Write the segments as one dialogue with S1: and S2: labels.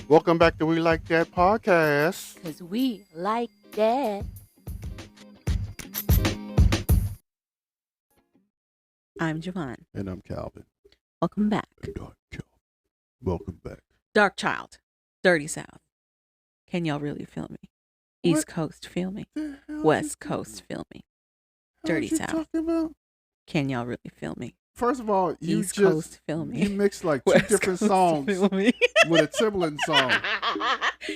S1: Welcome back to We Like That podcast.
S2: Because we like that. I'm Javon.
S1: And I'm Calvin.
S2: Welcome back.
S1: Welcome back.
S2: Dark Child. Dirty South. Can y'all really feel me?
S1: What
S2: East Coast, feel me.
S1: the hell
S2: West
S1: you-
S2: Coast, feel me.
S1: hell
S2: Dirty
S1: you
S2: South.
S1: talking about?
S2: Can y'all really feel me?
S1: First of all, you
S2: East
S1: just
S2: Coast, feel me.
S1: you mixed like two
S2: West
S1: different
S2: Coast,
S1: songs
S2: feel me.
S1: with a Timbaland song.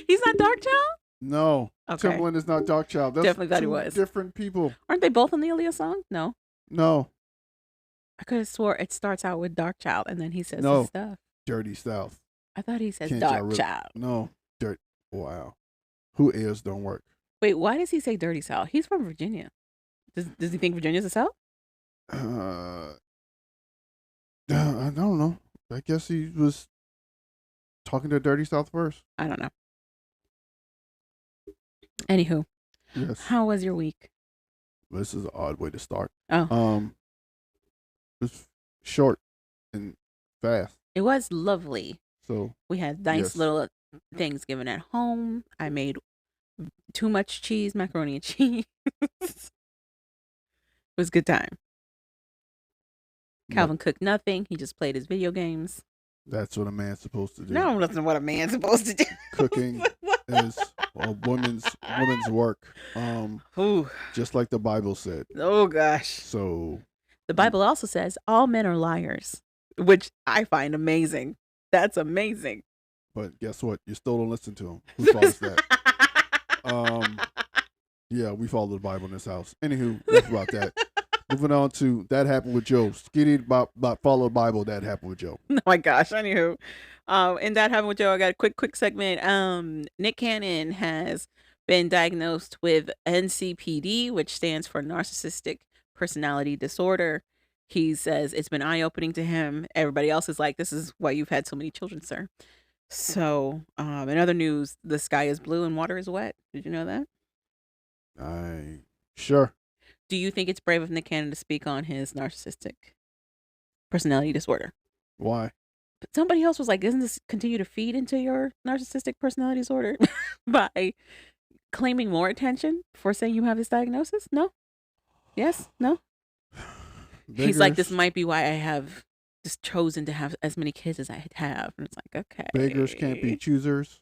S2: He's not Dark Child?
S1: No,
S2: Okay.
S1: Timbaland is not Dark Child. That's
S2: Definitely thought he
S1: two
S2: was.
S1: different people.
S2: Aren't they both on the Aaliyah song? No.
S1: No,
S2: I could have swore it starts out with Dark Child and then he says
S1: No.
S2: his stuff.
S1: Dirty South.
S2: I thought he says
S1: Can't y'all
S2: Dark
S1: really-
S2: Child.
S1: No, dirt. Wow. Who ears don't work?
S2: Wait, why does he say Dirty South? He's from Virginia. Does he think Virginia's the South?
S1: I don't know. I guess he was talking to Dirty South first.
S2: I don't know. Anywho,
S1: Yes.
S2: how was your week?
S1: This is an odd way to start.
S2: Oh,
S1: It's short and fast.
S2: it was lovely.
S1: So
S2: We had nice
S1: Yes.
S2: little Thanksgiving at home. I made too much cheese, macaroni and cheese. It was a good time. Calvin cooked nothing. He just played his video games.
S1: that's what a man's supposed to do.
S2: No, that's not what a man's supposed to do.
S1: Cooking is a woman's work.
S2: Ooh.
S1: Just like the Bible said.
S2: Oh gosh.
S1: So
S2: The Bible also says all men are liars, which I find amazing. That's amazing.
S1: but guess what? You still don't listen to him. Who follows that? Yeah, we follow the Bible in this house. Anywho, that's about that. Moving on to That Happened with Joe. Skinny about follow the Bible. That happened with Joe.
S2: Oh my gosh. Anywho, in That Happened with Joe, I got a quick segment. Nick Cannon has been diagnosed with NCPD, which stands for narcissistic personality disorder. He says it's been eye-opening to him. Everybody else is like, this is why you've had so many children, sir. So, in other news, the sky is blue and water is wet. Did you know that?
S1: Sure.
S2: Do you think it's brave of Nick Cannon to speak on his narcissistic personality disorder?
S1: Why?
S2: But somebody else was like, doesn't this continue to feed into your narcissistic personality disorder by claiming more attention for saying you have this diagnosis? No? Yes? No? He's like, this
S1: Beggars-
S2: might be why I have just chosen to have as many kids as I have. And it's like, okay.
S1: Beggars can't be choosers.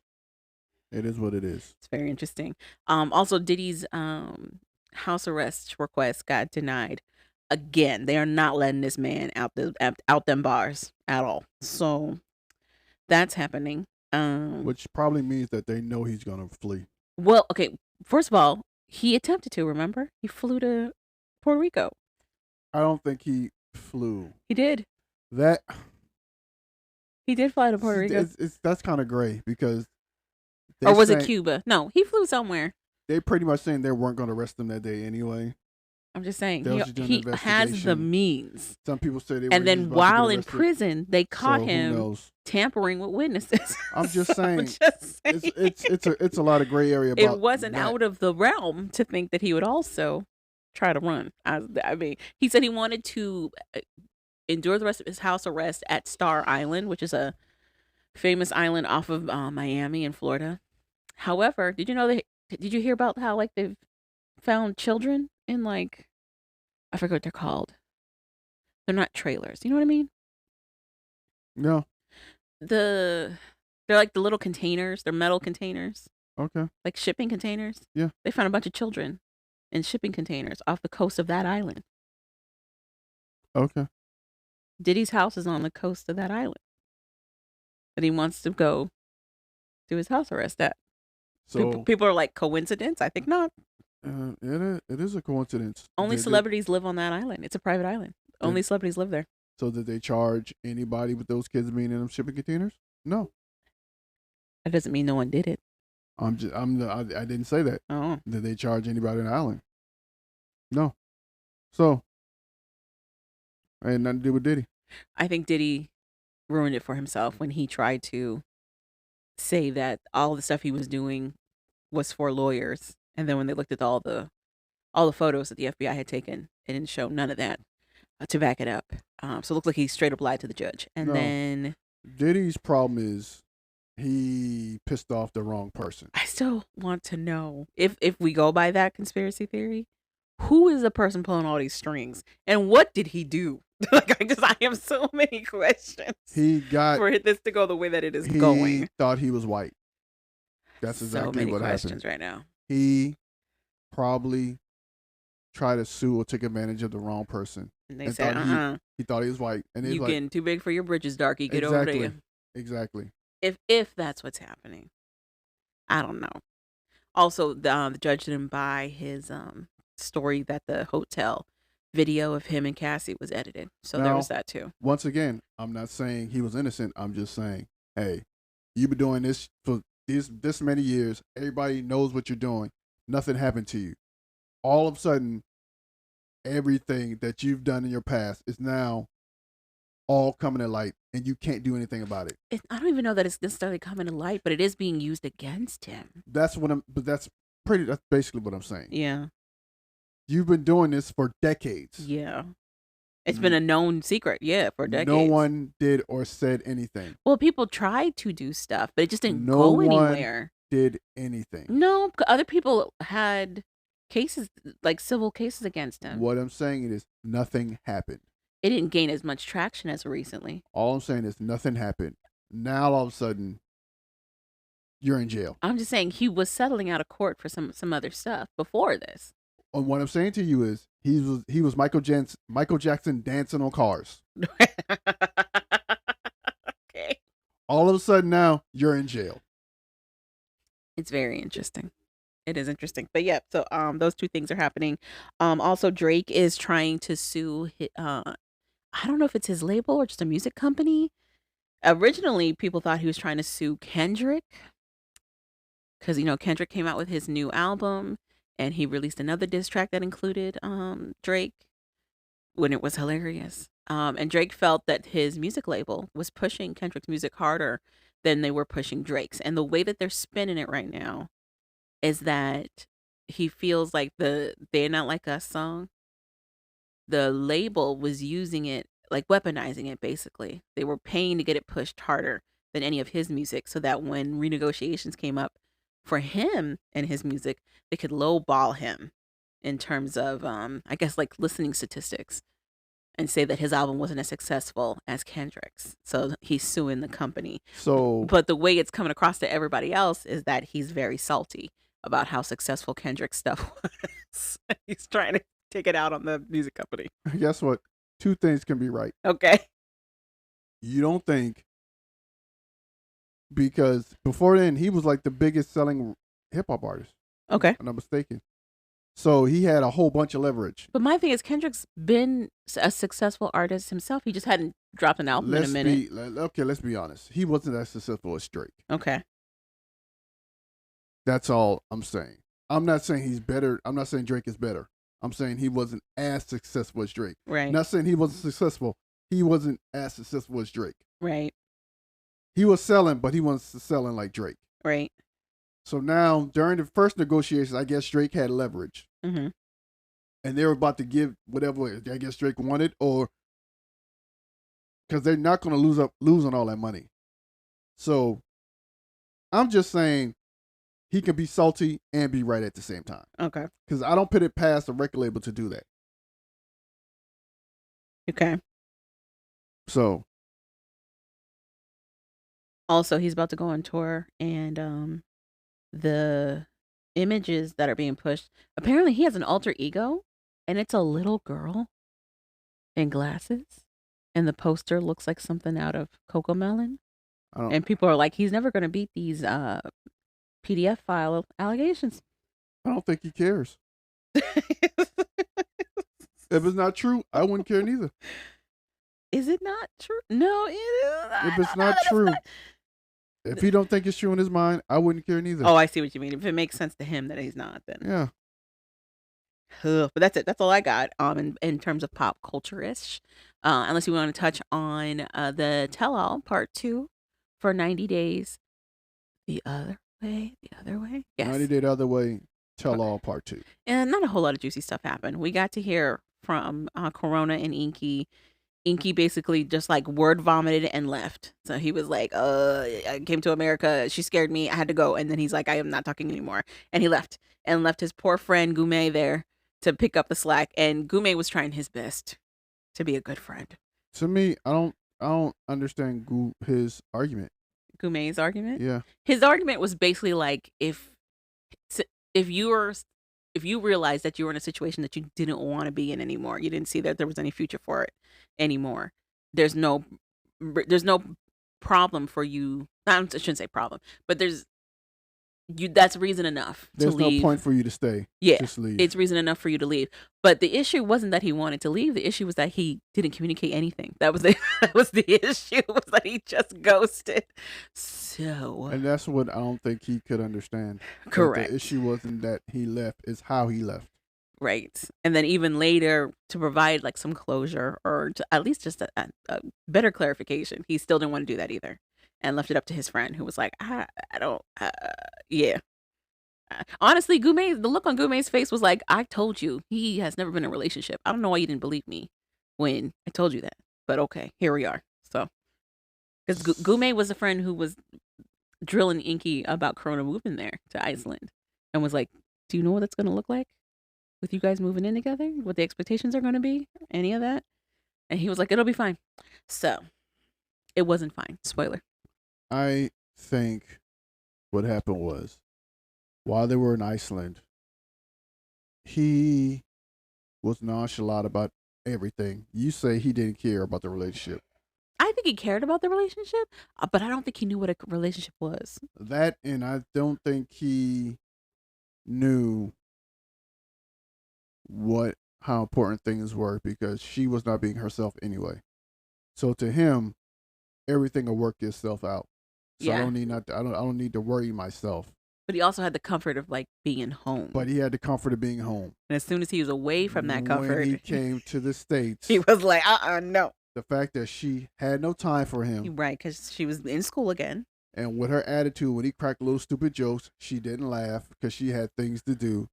S1: It is what it is.
S2: It's very interesting. Also, Diddy's house arrest request got denied again. They are not letting this man out them bars at all. So that's happening.
S1: Which probably means that they know he's gonna flee.
S2: Well, okay. First of all, he attempted to. Remember, he flew to Puerto Rico.
S1: I don't think he flew.
S2: He did.
S1: That
S2: He did fly to Puerto Rico,
S1: that's kind of gray because
S2: or was it
S1: saying-
S2: Cuba? No, he flew somewhere.
S1: They pretty much saying they weren't going to arrest him that day anyway.
S2: I'm just saying
S1: They was just doing
S2: he
S1: an
S2: has the
S1: investigation.
S2: means.
S1: Some people say they were
S2: And then
S1: about to
S2: while
S1: get
S2: in
S1: arrested,
S2: prison, they caught
S1: so who
S2: him
S1: knows?
S2: tampering with witnesses.
S1: I'm just saying,
S2: just saying.
S1: It's a lot of gray area about
S2: It wasn't
S1: that.
S2: out of the realm to think that he would also try to run. I mean, he said he wanted to endure the rest of his house arrest at Star Island, which is a famous island off of Miami in Florida. However, did you hear about how like they've found children in like, I forget what they're called. They're not trailers. You know what I mean?
S1: No.
S2: They're like the little containers. They're metal containers.
S1: Okay.
S2: Like shipping containers.
S1: Yeah.
S2: They found a bunch of children in shipping containers off the coast of that island.
S1: Okay.
S2: Diddy's house is on the coast of that island that he wants to go do his house arrest at.
S1: So
S2: People are like, coincidence? I think not.
S1: it is a coincidence.
S2: Only
S1: Did they-
S2: celebrities live on that island. It's a private island. Only celebrities live there.
S1: So did they charge anybody with those kids being in them shipping containers? No.
S2: That doesn't mean no one did it.
S1: I didn't say that.
S2: Oh.
S1: Did they charge anybody on the island? No. So I had nothing to do with Diddy.
S2: I think Diddy ruined it for himself when he tried to say that all the stuff he was doing was for lawyers, and then when they looked at all the photos that the FBI had taken, it didn't show none of that to back it up. So it looked like he straight up lied to the judge. And
S1: No.
S2: then
S1: Diddy's problem is He pissed off the wrong person.
S2: I still want to know if we go by that conspiracy theory, who is the person pulling all these strings, and what did he do? Like I have so many questions
S1: He got.
S2: for this to go the way that it is
S1: He
S2: going.
S1: thought he was white. That's
S2: So
S1: exactly
S2: many
S1: what
S2: questions
S1: happened.
S2: right now.
S1: He probably tried to sue or took advantage of the wrong person.
S2: And they
S1: And
S2: said,
S1: thought he thought he was white, and he's
S2: you
S1: like,
S2: getting too big for your britches, darky. Get over
S1: exactly,
S2: there.
S1: exactly.
S2: If that's what's happening, I don't know. Also, the judge didn't buy his story that the hotel video of him and Cassie was edited. So there
S1: Now,
S2: was that too.
S1: Once again, I'm not saying he was innocent. I'm just saying, hey, you've been doing this for this many years. Everybody knows what you're doing. Nothing happened to you. All of a sudden, everything that you've done in your past is now all coming to light, and you can't do anything about it.
S2: I don't even know that it's necessarily coming to light, but it is being used against him.
S1: That's basically what I'm saying.
S2: Yeah.
S1: You've been doing this for decades.
S2: Yeah. It's been a known secret, for decades.
S1: No one did or said anything.
S2: Well, people tried to do stuff, but it just didn't
S1: No
S2: go
S1: one
S2: anywhere.
S1: did anything.
S2: No, other people had cases, like civil cases against him.
S1: What I'm saying is nothing happened.
S2: It didn't gain as much traction as recently.
S1: All I'm saying is nothing happened. Now all of a sudden, you're in jail.
S2: I'm just saying he was settling out of court for some other stuff before this.
S1: And what I'm saying to you is he was Michael Jackson dancing on cars.
S2: Okay.
S1: All of a sudden now you're in jail.
S2: It's very interesting. It is interesting. But yeah, so those two things are happening. Also Drake is trying to sue I don't know if it's his label or just a music company. Originally people thought he was trying to sue Kendrick cuz Kendrick came out with his new album and he released another diss track that included Drake when it was hilarious. And Drake felt that his music label was pushing Kendrick's music harder than they were pushing Drake's. And the way that they're spinning it right now is that he feels like the They're Not Like Us song, the label was using it, like weaponizing it basically. They were paying to get it pushed harder than any of his music so that when renegotiations came up for him and his music, they could lowball him in terms of I guess like listening statistics and say that his album wasn't as successful as Kendrick's. So he's suing the company.
S1: So
S2: But the way it's coming across to everybody else is that he's very salty about how successful Kendrick's stuff was. He's trying to take it out on the music company.
S1: guess what? Two things can be right.
S2: Okay.
S1: You don't think, because before then he was like the biggest selling hip hop artist.
S2: Okay.
S1: If I'm not mistaken. So he had a whole bunch of leverage.
S2: But my thing is Kendrick's been a successful artist himself. He just hadn't dropped an album in a minute.
S1: Let's be honest. He wasn't as successful as Drake.
S2: Okay.
S1: That's all I'm saying. I'm not saying he's better. I'm not saying Drake is better. I'm saying he wasn't as successful as Drake.
S2: Right.
S1: Not saying he wasn't successful. He wasn't as successful as Drake.
S2: Right.
S1: He was selling, but he wasn't selling like Drake.
S2: Right.
S1: So now, during the first negotiations, I guess Drake had leverage.
S2: Mm-hmm.
S1: And they were about to give whatever I guess Drake wanted, or because they're not going to lose on all that money. So I'm just saying he can be salty and be right at the same time.
S2: Okay.
S1: Because I don't put it past a record label to do that.
S2: Okay.
S1: So
S2: Also, he's about to go on tour, and the images that are being pushed. Apparently, he has an alter ego, and it's a little girl in glasses, and the poster looks like something out of Cocomelon. And people are like, he's never going to beat these PDF file allegations.
S1: I don't think he cares. If it's not true, I wouldn't care neither.
S2: Is it not true? No, it is.
S1: If it's not true, if he don't think it's true in his mind, I wouldn't care neither.
S2: Oh, I see what you mean. If it makes sense to him that he's not, then
S1: Yeah.
S2: But that's it. That's all I got. In terms of pop culture ish, unless you want to touch on the Tell All Part 2 for 90 Days, the other way. Yes.
S1: 90 Day the Other Way, Tell All Part 2.
S2: And not a whole lot of juicy stuff happened. We got to hear from Corona and Inky Inky basically just like word vomited and left. So he was like, I came to America. She scared me. I had to go. And then he's like, I am not talking anymore. And he left and left his poor friend Gume there to pick up the slack. And Gume was trying his best to be a good friend.
S1: To me, I don't understand his argument.
S2: Gume's argument?
S1: Yeah.
S2: His argument was basically like, if you were if you realized that you were in a situation that you didn't want to be in anymore, you didn't see that there was any future for it anymore. There's no problem for you. I shouldn't say problem, but that's reason enough
S1: There's
S2: to leave.
S1: no point for you to stay.
S2: Yeah,
S1: just leave.
S2: it's reason enough for you to leave. But the issue wasn't that he wanted to leave. The issue was that he didn't communicate anything. That was that was the issue. Was that he just ghosted. So,
S1: and that's what I don't think he could understand.
S2: Correct.
S1: The issue wasn't that he left; it's how he left.
S2: Right. And then even later, to provide like some closure or to, at least just a better clarification, he still didn't want to do that either, and left it up to his friend, who was like, I don't, yeah. Honestly, the look on Gume's face was like, I told you, he has never been in a relationship. I don't know why you didn't believe me when I told you that. But okay, here we are. So, because Gume was a friend who was drilling Inky about Corona moving there to Iceland, and was like, do you know what it's going to look like with you guys moving in together? What the expectations are going to be? Any of that? And he was like, it'll be fine. So, it wasn't fine. Spoiler.
S1: I think what happened was, while they were in Iceland, he was nonchalant about everything. You say he didn't care about the relationship.
S2: I think he cared about the relationship, but I don't think he knew what a relationship was.
S1: That, and I don't think he knew how important things were, because she was not being herself anyway. So to him, everything will work itself out. So
S2: Yeah.
S1: I don't need to worry myself.
S2: But he also had the comfort of like being home.
S1: But he had the comfort of being home.
S2: And as soon as he was away from that comfort,
S1: when he came to the States,
S2: he was like, no.
S1: The fact that she had no time for him.
S2: Right, because she was in school again.
S1: And with her attitude, when he cracked little stupid jokes, she didn't laugh because she had things to do.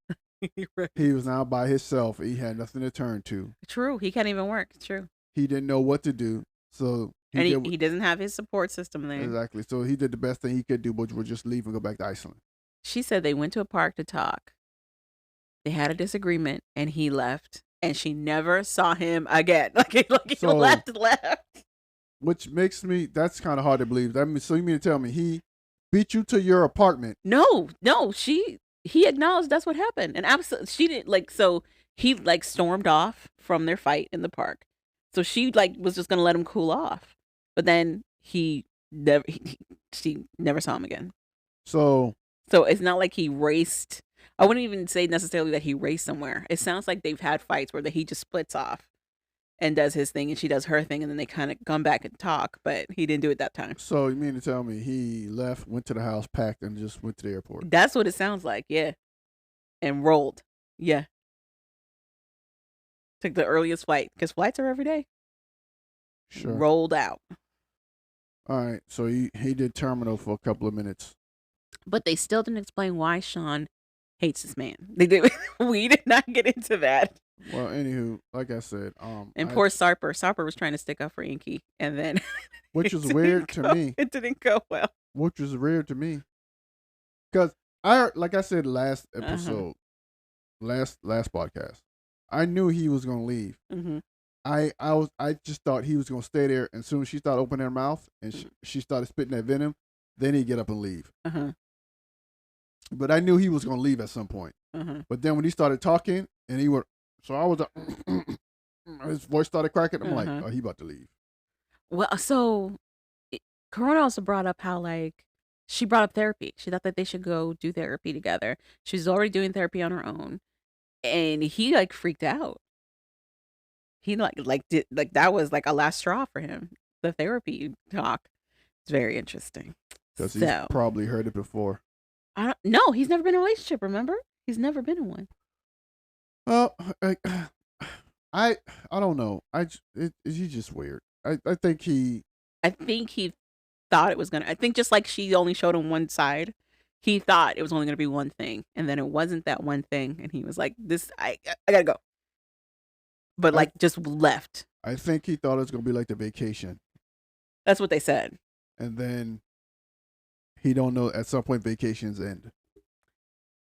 S2: Right.
S1: He was now by himself. He had nothing to turn to.
S2: True. He can't even work. True.
S1: He didn't know what to do. So
S2: he doesn't have his support system there.
S1: Exactly. So he did the best thing he could do, which was just leave and go back to Iceland.
S2: She said they went to a park to talk. They had a disagreement, and he left, and she never saw him again. Like he left.
S1: Which makes me, that's kind of hard to believe. So you mean to tell me he beat you to your apartment?
S2: No. He acknowledged that's what happened, and absolutely she didn't like. So he like stormed off from their fight in the park. So she like was just gonna let him cool off, but then she never saw him again. So it's not like he raced. I wouldn't even say necessarily that he raced somewhere. It sounds like they've had fights where he just splits off and does his thing, and she does her thing, and then they kind of come back and talk. But he didn't do it that time.
S1: So you mean to tell me he left, went to the house, packed, and just went to the airport?
S2: That's what it sounds like. Yeah, and rolled. Yeah, took the earliest flight because flights are every day.
S1: Sure.
S2: Rolled out.
S1: All right. So he did terminal for a couple of minutes.
S2: But they still didn't explain why Sean hates this man. They did. We did not get into that.
S1: Well, anywho, like I said,
S2: and poor Sarper. Sarper was trying to stick up for Inky, and then
S1: which was weird to me.
S2: It didn't go well.
S1: Which was weird to me, because like I said last episode, last podcast, I knew he was gonna leave.
S2: Mm-hmm.
S1: I just thought he was gonna stay there, and as soon as she started opening her mouth and she started spitting that venom, then he'd get up and leave. But I knew he was gonna leave at some point. But then when he started talking, and he went, so I was his voice started cracking. I'm like, oh, he about to leave.
S2: Well, so Corona also brought up how she brought up therapy. She thought that they should go do therapy together. She's already doing therapy on her own, and he freaked out. He did that was like a last straw for him. The therapy talk. It's very interesting.
S1: Because he's probably heard it before.
S2: No, he's never been in a relationship. Remember, he's never been in one.
S1: Well, I don't know. He's just weird. I think he
S2: thought it was gonna. I think just like she only showed him one side, he thought it was only gonna be one thing, and then it wasn't that one thing, and he was like, "This, I gotta go." but like just left.
S1: I think he thought it was gonna be like the vacation,
S2: That's what they said.
S1: and then he don't know. At some point, vacations end.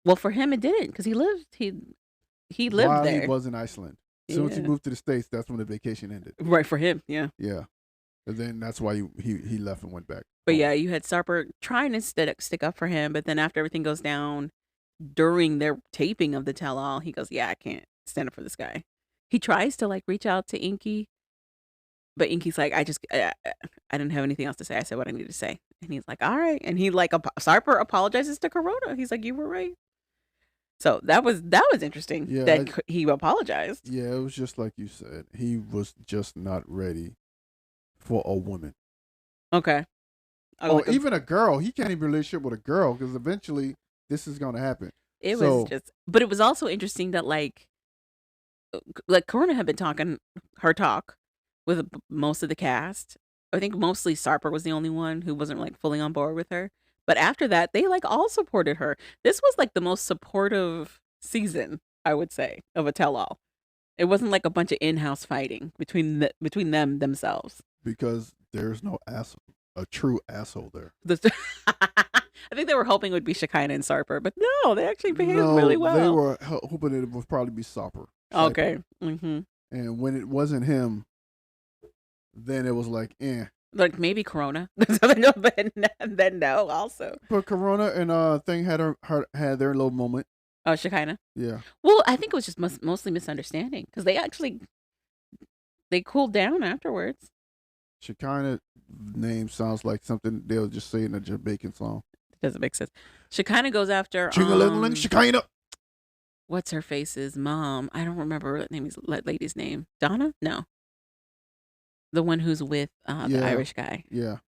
S2: Well, for him it didn't because he lived
S1: While
S2: there.
S1: he was in Iceland. As soon as he
S2: Yeah.
S1: moved to the States, that's when the vacation ended.
S2: Right, for him, yeah.
S1: Yeah, and then that's why he left and went back.
S2: But
S1: home.
S2: yeah, you had Sarper trying to stick up for him, but then after everything goes down during their taping of the tell all, he goes, "Yeah, I can't stand up for this guy." He tries to like reach out to Inky, but Inky's like, I didn't have anything else to say. I said what I needed to say." And he's like, "All right." And he like Sarper apologizes to Corona. He's like, "You were right." So that was interesting
S1: Yeah,
S2: that he apologized.
S1: Yeah, it was just like you said. He was just not ready for a woman.
S2: Okay.
S1: Or even a girl. He can't even relationship with a girl because eventually this is going to happen.
S2: It was just, but it was also interesting that like Corona had been talking her talk with most of the cast. I think mostly Sarper was the only one who wasn't like fully on board with her. But after that, they like all supported her. This was like the most supportive season, I would say, of a tell-all. It wasn't like a bunch of in-house fighting between them themselves.
S1: Because there's no a true asshole there.
S2: I think they were hoping it would be Shekinah and Sarper, but no, they actually behaved really well.
S1: They were hoping it would probably be Sarper.
S2: Okay. Mm-hmm.
S1: And when it wasn't him, then it was like,
S2: Like maybe Corona. then no, also.
S1: But Corona and Thing had their little moment.
S2: Oh, Shekinah?
S1: Yeah.
S2: Well, I think it was just mostly misunderstanding because they cooled down afterwards.
S1: Shekinah name sounds like something they'll just say in a Jamaican song.
S2: It doesn't make sense. Shekinah goes after
S1: Ching-a-ling-a-ling, Shekinah.
S2: What's her face's mom? I don't remember what lady's name. Donna? No. The one who's with the Irish guy.
S1: Yeah.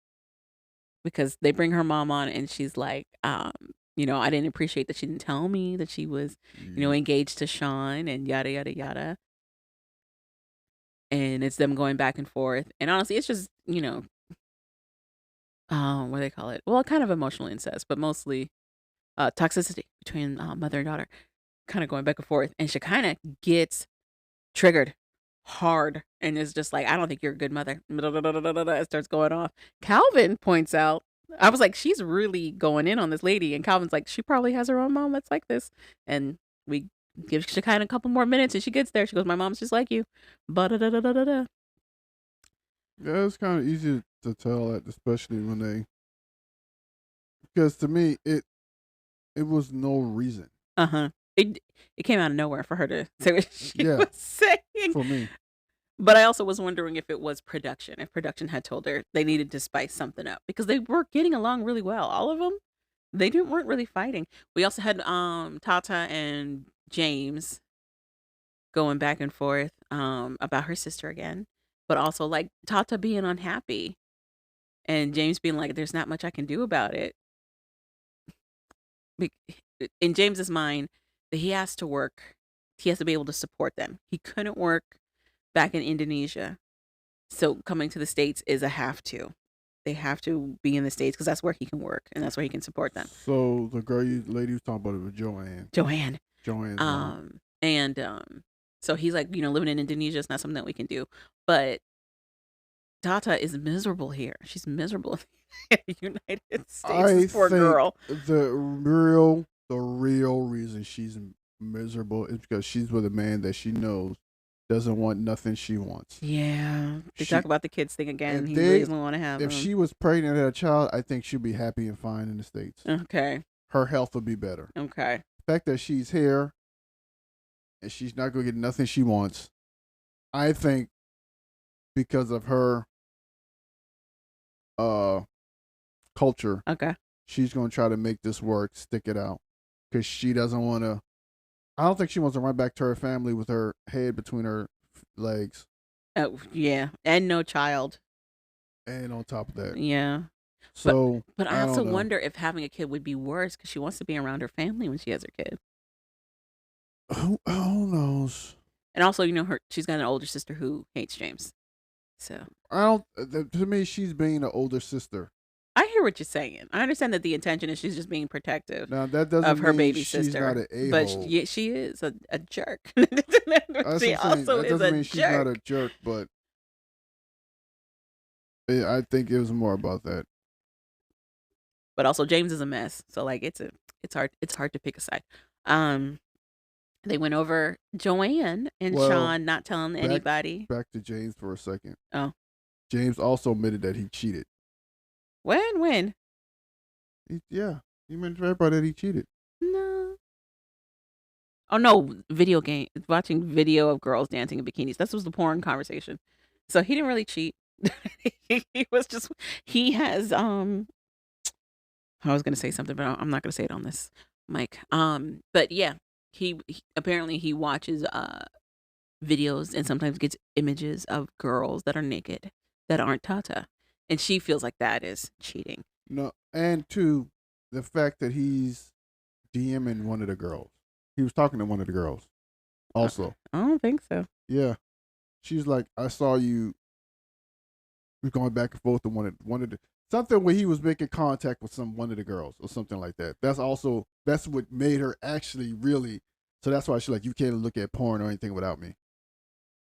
S2: Because they bring her mom on and she's like, I didn't appreciate that she didn't tell me that she was, engaged to Sean and yada, yada, yada. And it's them going back and forth. And honestly, it's just, what do they call it? Well, kind of emotional incest, but mostly toxicity between mother and daughter, kind of going back and forth. And Shekinah gets triggered hard and is just like, I don't think you're a good mother. It starts going off. Calvin points out, I was like, she's really going in on this lady. And Calvin's like, she probably has her own mom that's like this. And we give Shekinah a couple more minutes and she gets there. She goes, my mom's just like you.
S1: Yeah, it's kind of easy to tell that, especially when because to me, it was no reason.
S2: Uh-huh. It came out of nowhere for her to say what she was saying.
S1: For me.
S2: But I also was wondering if it was production. If production had told her they needed to spice something up. Because they were getting along really well. All of them. They weren't really fighting. We also had Tata and James going back and forth about her sister again. But also like Tata being unhappy. And James being like, there's not much I can do about it. In James's mind, that he has to work. He has to be able to support them. He couldn't work back in Indonesia. So coming to the States is a have to. They have to be in the States because that's where he can work and that's where he can support them.
S1: So the lady was talking about it was Joanne.
S2: So he's like, living in Indonesia is not something that we can do. But Tata is miserable here. She's miserable in the United States. This poor girl.
S1: The real reason she's miserable is because she's with a man that she knows doesn't want nothing she wants.
S2: Yeah. They talk about the kids thing again. He really doesn't want to have them.
S1: If she was pregnant and had a child, I think she'd be happy and fine in the States.
S2: Okay.
S1: Her health would be better.
S2: Okay.
S1: The fact that she's here and she's not going to get nothing she wants, I think because of her culture,
S2: okay,
S1: she's going to try to make this work, stick it out. Because she doesn't want to, I don't think she wants to run back to her family with her head between her legs.
S2: Oh, yeah. And no child.
S1: And on top of that.
S2: Yeah.
S1: So,
S2: but I also wonder if having a kid would be worse because she wants to be around her family when she has her kid.
S1: Who knows?
S2: And also, she's got an older sister who hates James. So
S1: to me, she's being an older sister.
S2: I hear what you're saying. I understand that the intention is she's just being protective
S1: Now that
S2: of
S1: doesn't
S2: her
S1: mean
S2: baby
S1: she's not
S2: sister,
S1: an
S2: but
S1: a-hole.
S2: she is a jerk.
S1: That's what
S2: She
S1: I'm saying.
S2: also
S1: That
S2: is
S1: doesn't
S2: a
S1: mean she's not a
S2: jerk.
S1: jerk, but I think it was more about that.
S2: But also James is a mess. So like it's hard to pick a side. Um they went over Joanne and
S1: Well,
S2: Sean not telling
S1: back
S2: anybody.
S1: back to James for a second.
S2: Oh.
S1: James also admitted that he cheated.
S2: When?
S1: He mentioned to everybody that he cheated.
S2: No. Oh no, video game watching video of girls dancing in bikinis. This was the porn conversation. So he didn't really cheat. He was just he has I was gonna say something, but I'm not gonna say it on this mic. But yeah, he apparently he watches videos and sometimes gets images of girls that are naked that aren't Tata, and she feels like that is cheating.
S1: No, and two, the fact that he's DMing one of the girls. He was talking to one of the girls. Also,
S2: I don't think so.
S1: yeah, she's like, I saw you. We're going back and forth with one of the something where he was making contact with one of the girls or something like that. That's what made her actually really. So that's why she's like, you can't look at porn or anything without me.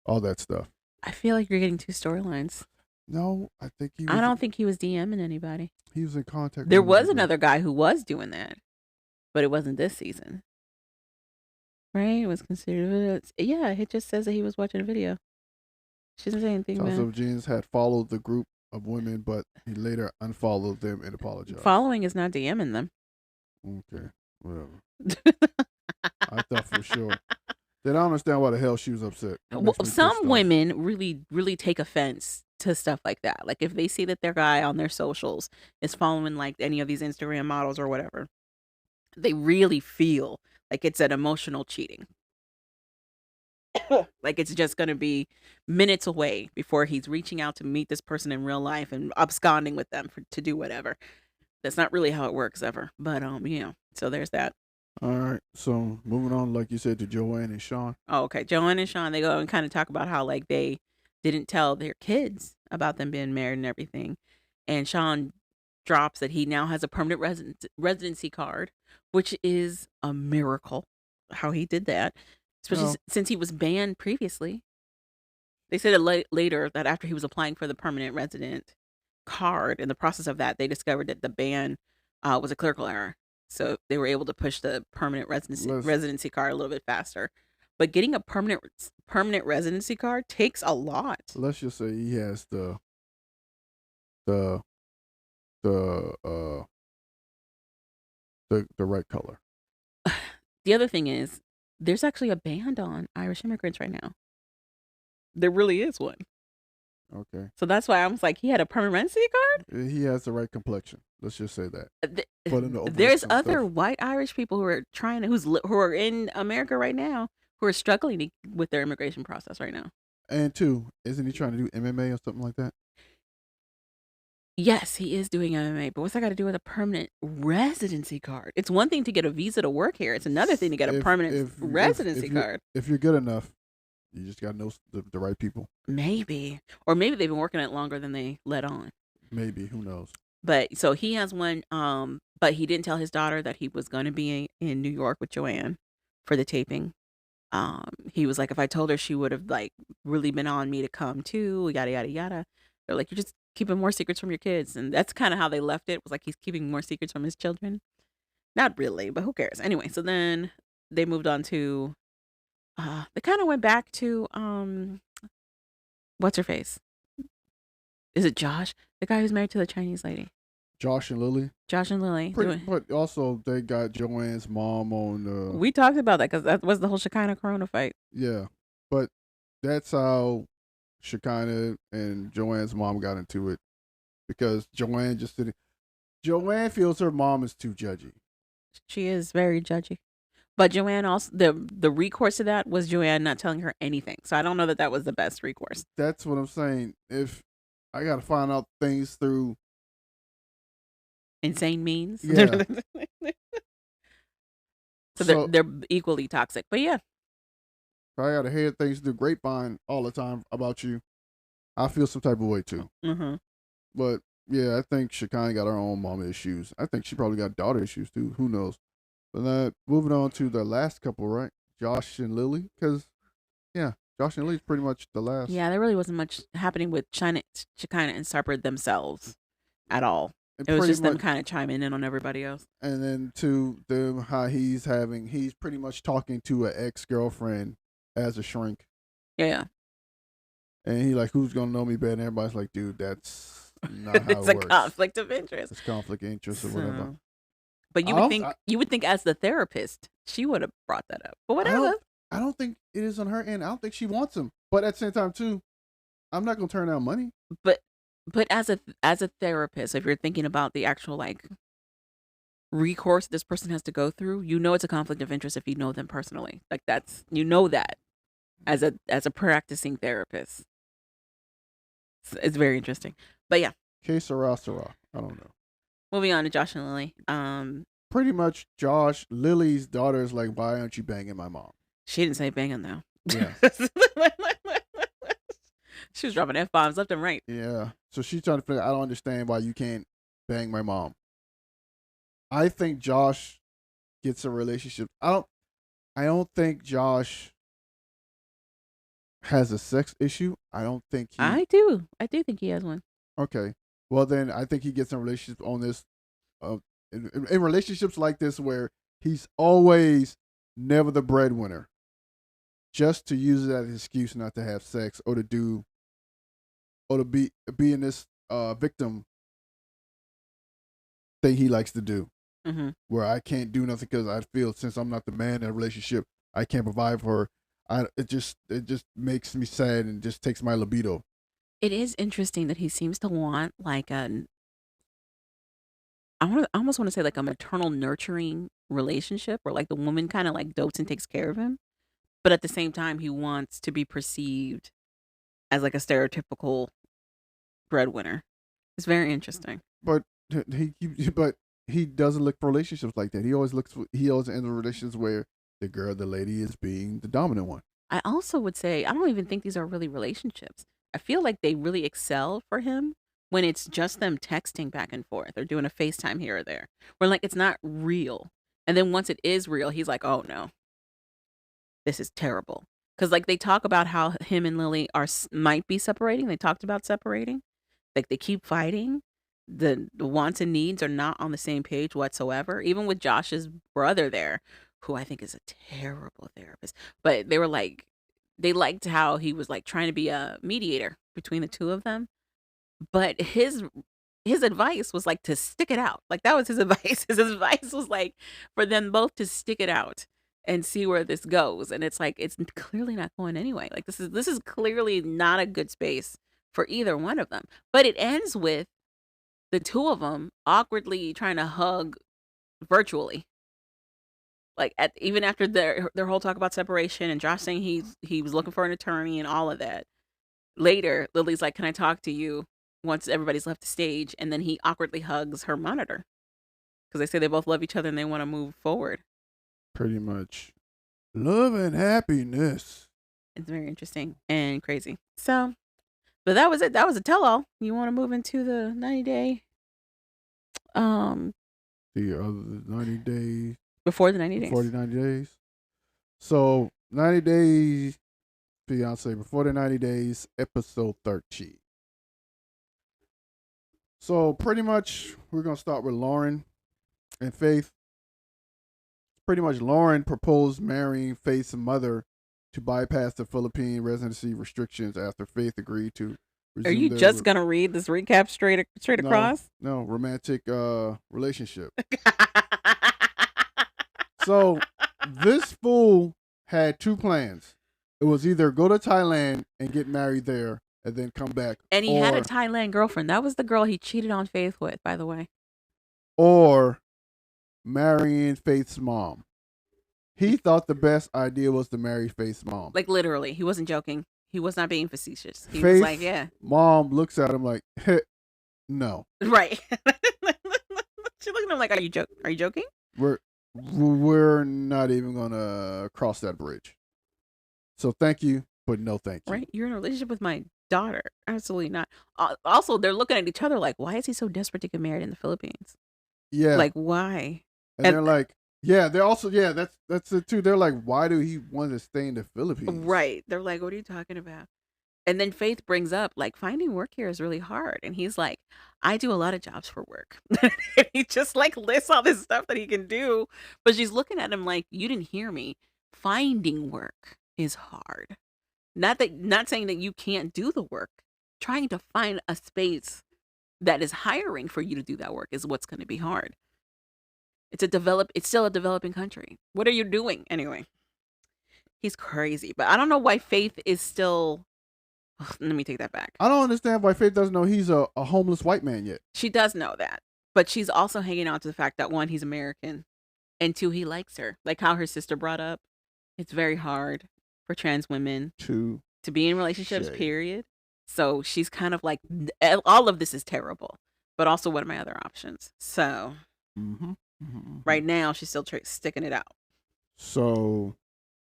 S1: All that stuff.
S2: I feel like you're getting two storylines.
S1: No, I think he was.
S2: I don't think he was DMing anybody.
S1: He was in contact.
S2: There
S1: with one of
S2: was
S1: the girls.
S2: another guy who was doing that, but it wasn't this season. Right? It was considered. Yeah, it just says that he was watching a video. She doesn't say anything
S1: Also,
S2: about
S1: James had followed the group of women, but he later unfollowed them and apologized.
S2: following is not DMing them.
S1: Okay, whatever. I thought for sure. They don't understand why the hell she was upset.
S2: Well, some women really take offense to stuff like that. Like if they see that their guy on their socials is following like any of these Instagram models or whatever, they really feel like it's an emotional cheating. Like it's just going to be minutes away before he's reaching out to meet this person in real life and absconding with them to do whatever. That's not really how it works ever. But so there's that.
S1: All right, so moving on, like you said, to Joanne and Sean.
S2: Oh, okay. Joanne and Sean, they go and kind of talk about how like they didn't tell their kids about them being married and everything. And Sean drops that he now has a permanent residency card, which is a miracle how he did that, especially since he was banned previously. They said it later that after he was applying for the permanent resident card, in the process of that, they discovered that the ban was a clerical error. So they were able to push the permanent residency card a little bit faster. But getting a permanent residency card takes a lot.
S1: Let's just say he has the right color.
S2: The other thing is, there's actually a ban on Irish immigrants right now. There really is one.
S1: Okay.
S2: So that's why I was like, he had a permanent residency card?
S1: He has the right complexion. Let's just say that.
S2: There's other white Irish people who are who are in America right now who are struggling with their immigration process right now.
S1: And two, isn't he trying to do MMA or something like that?
S2: Yes, he is doing MMA, but what's that got to do with a permanent residency card? It's one thing to get a visa to work here. It's another thing to get a permanent residency card.
S1: If you're good enough, you just got to know the right people.
S2: Maybe. Or maybe they've been working it longer than they let on.
S1: Maybe. Who knows?
S2: But so he has one, but he didn't tell his daughter that he was going to be in New York with Joanne for the taping. He was like, if I told her, she would have like really been on me to come too, yada, yada, yada. They're like, you're just keeping more secrets from your kids. And that's kind of how they left it. Was like, he's keeping more secrets from his children. Not really, but who cares? Anyway, so then they moved on to, they kind of went back to, what's her face? Is it Josh? The guy who's married to the Chinese lady.
S1: Josh and Lily.
S2: Josh and Lily.
S1: But also, they got Joanne's mom on.
S2: We talked about that because that was the whole Shekinah Corona fight.
S1: Yeah, but that's how Shekinah and Joanne's mom got into it, because Joanne just didn't. Joanne feels her mom is too judgy.
S2: She is very judgy. But Joanne also, the recourse to that was Joanne not telling her anything. So I don't know that was the best recourse.
S1: That's what I'm saying. If I got to find out things through
S2: insane means.
S1: Yeah.
S2: so they're equally toxic. But yeah.
S1: If I got to hear things through grapevine all the time about you, I feel some type of way too.
S2: Mm-hmm.
S1: But Yeah, I think Shakani got her own mama issues. I think she probably got daughter issues too. Who knows? But moving on to the last couple, right? Josh and Lily, because yeah, Josh and Lily's pretty much the last.
S2: Yeah, there really wasn't much happening with Shekinah and Sarper themselves at all.
S1: And
S2: It was
S1: pretty
S2: just them
S1: much,
S2: kind of chiming in on everybody else.
S1: and then to them how he's pretty much talking to an ex girlfriend as a shrink,
S2: Yeah,
S1: and he like, who's gonna know me better? And everybody's like, dude, that's not how
S2: it's
S1: it
S2: a
S1: works.
S2: conflict of interest.
S1: It's conflict of interest or whatever.
S2: So, but
S1: I don't,
S2: you would think as the therapist she would have brought that up. But
S1: I
S2: whatever.
S1: don't think it is on her end. I don't think she wants him. But at the same time too, I'm not gonna turn down money.
S2: But as a therapist, if you're thinking about the actual like recourse this person has to go through, you know it's a conflict of interest if you know them personally. Like that's that as a practicing therapist. It's very interesting. But yeah,
S1: Que sera, sera. I don't know.
S2: moving on to Josh and Lily.
S1: Pretty much, Josh, Lily's daughter is like, why aren't you banging my mom?
S2: She didn't say banging though.
S1: Yeah.
S2: She was dropping F-bombs left and right.
S1: Yeah. So she's trying to figure. I don't understand why you can't bang my mom. I think Josh gets a relationship. I don't think Josh has a sex issue. I don't think he.
S2: I do think he has one.
S1: Okay. Well, then I think he gets in relationships on this, in relationships like this where he's always never the breadwinner, just to use it as an excuse not to have sex or to be in this victim thing he likes to do, where I can't do nothing because I feel since I'm not the man in a relationship, I can't provide for her. It just makes me sad and just takes my libido.
S2: It is interesting that he seems to want like I almost want to say like a maternal nurturing relationship where like the woman kind of like dotes and takes care of him, but at the same time he wants to be perceived as like a stereotypical breadwinner. It's very interesting.
S1: But he doesn't look for relationships like that. He always ends relationships where the lady is being the dominant one.
S2: I also would say I don't even think these are really relationships. I feel like they really excel for him when it's just them texting back and forth or doing a FaceTime here or there. Where like it's not real. And then once it is real, he's like, "Oh no. This is terrible." Cuz like they talk about how him and Lily might be separating. They talked about separating. Like they keep fighting. The wants and needs are not on the same page whatsoever. Even with Josh's brother there, who I think is a terrible therapist. But they were like they liked how he was like trying to be a mediator between the two of them. But his advice was like to stick it out. Like that was his advice. His advice was like for them both to stick it out and see where this goes. And it's like it's clearly not going anyway. Like this is clearly not a good space for either one of them. But it ends with the two of them awkwardly trying to hug virtually. Like even after their whole talk about separation and Josh saying he was looking for an attorney and all of that. Later, Lily's like, "Can I talk to you?" Once everybody's left the stage, and then he awkwardly hugs her monitor because they say they both love each other and they want to move forward.
S1: Pretty much, love and happiness.
S2: It's very interesting and crazy. So, but that was it. That was a tell-all. You want to move into the 90-day?
S1: The other 90 days.
S2: Before the 90 days.
S1: Before the 90 days. So 90 days, Fiance. Before the 90 days, episode 13. So pretty much, we're gonna start with Lauren and Faith. Pretty much, Lauren proposed marrying Faith's mother to bypass the Philippine residency restrictions after Faith agreed to.
S2: Are you just gonna read this recap straight across?
S1: No, romantic relationship. So this fool had two plans. It was either go to Thailand and get married there and then come back.
S2: And he had a Thailand girlfriend. That was the girl he cheated on Faith with, by the way.
S1: Or marrying Faith's mom. He thought the best idea was to marry Faith's mom.
S2: Like literally. He wasn't joking. He was not being facetious. He
S1: Faith,
S2: was like, yeah.
S1: Mom looks at him like, no.
S2: Right. She looked at him like, are you joking?
S1: We're not even gonna cross that bridge. So thank you, but no thank you.
S2: Right? You're in a relationship with my daughter. Absolutely not. Also, they're looking at each other like, why is he so desperate to get married in the Philippines?
S1: Yeah.
S2: Like, why?
S1: And they're like, yeah, they're also, yeah, that's it too. They're like, why do he want to stay in the Philippines?
S2: Right. They're like, what are you talking about? And then Faith brings up, like, finding work here is really hard. And he's like, I do a lot of jobs for work. He just like lists all this stuff that he can do. But she's looking at him like, you didn't hear me. Finding work is hard. Not saying that you can't do the work. Trying to find a space that is hiring for you to do that work is what's going to be hard. It's still a developing country. What are you doing? Anyway, he's crazy. But I don't know why Faith is still. Let me take that back.
S1: I don't understand why Faith doesn't know he's a homeless white man yet.
S2: She does know that. But she's also hanging on to the fact that one, he's American. And two, he likes her. Like how her sister brought up. It's very hard for trans women to be in relationships, period. So she's kind of like, all of this is terrible. But also, what are my other options? So, right now, she's still sticking it out.
S1: So,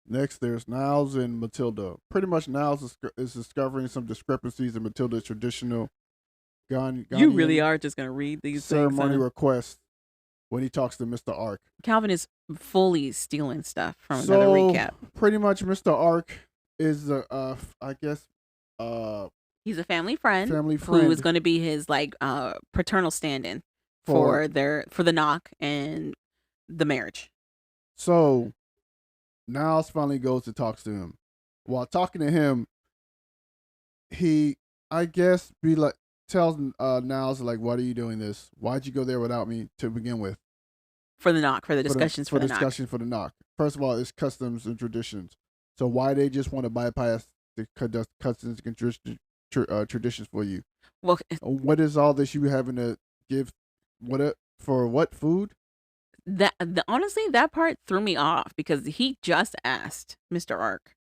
S1: next, there's Niles and Matilda. Pretty much, Niles is discovering some discrepancies in Matilda's traditional Ghanaian.
S2: You really are just going to read these
S1: ceremony
S2: things,
S1: requests when he talks to Mr. Ark.
S2: Calvin is fully stealing stuff from another recap.
S1: Pretty much, Mr. Ark is, I guess,
S2: he's a family friend who is going to be his like paternal stand-in for the knock and the marriage.
S1: So Niles finally goes to talk to him. While talking to him, he, I guess, tells Niles like, "Why are you doing this? Why'd you go there without me to begin with?"
S2: For the knock, for the discussions for the
S1: knock. First of all, it's customs and traditions. So why they just want to bypass the customs and traditions for you?
S2: Well,
S1: what is all this you having to give? What food?
S2: Honestly, that part threw me off because he just asked Mr. Ark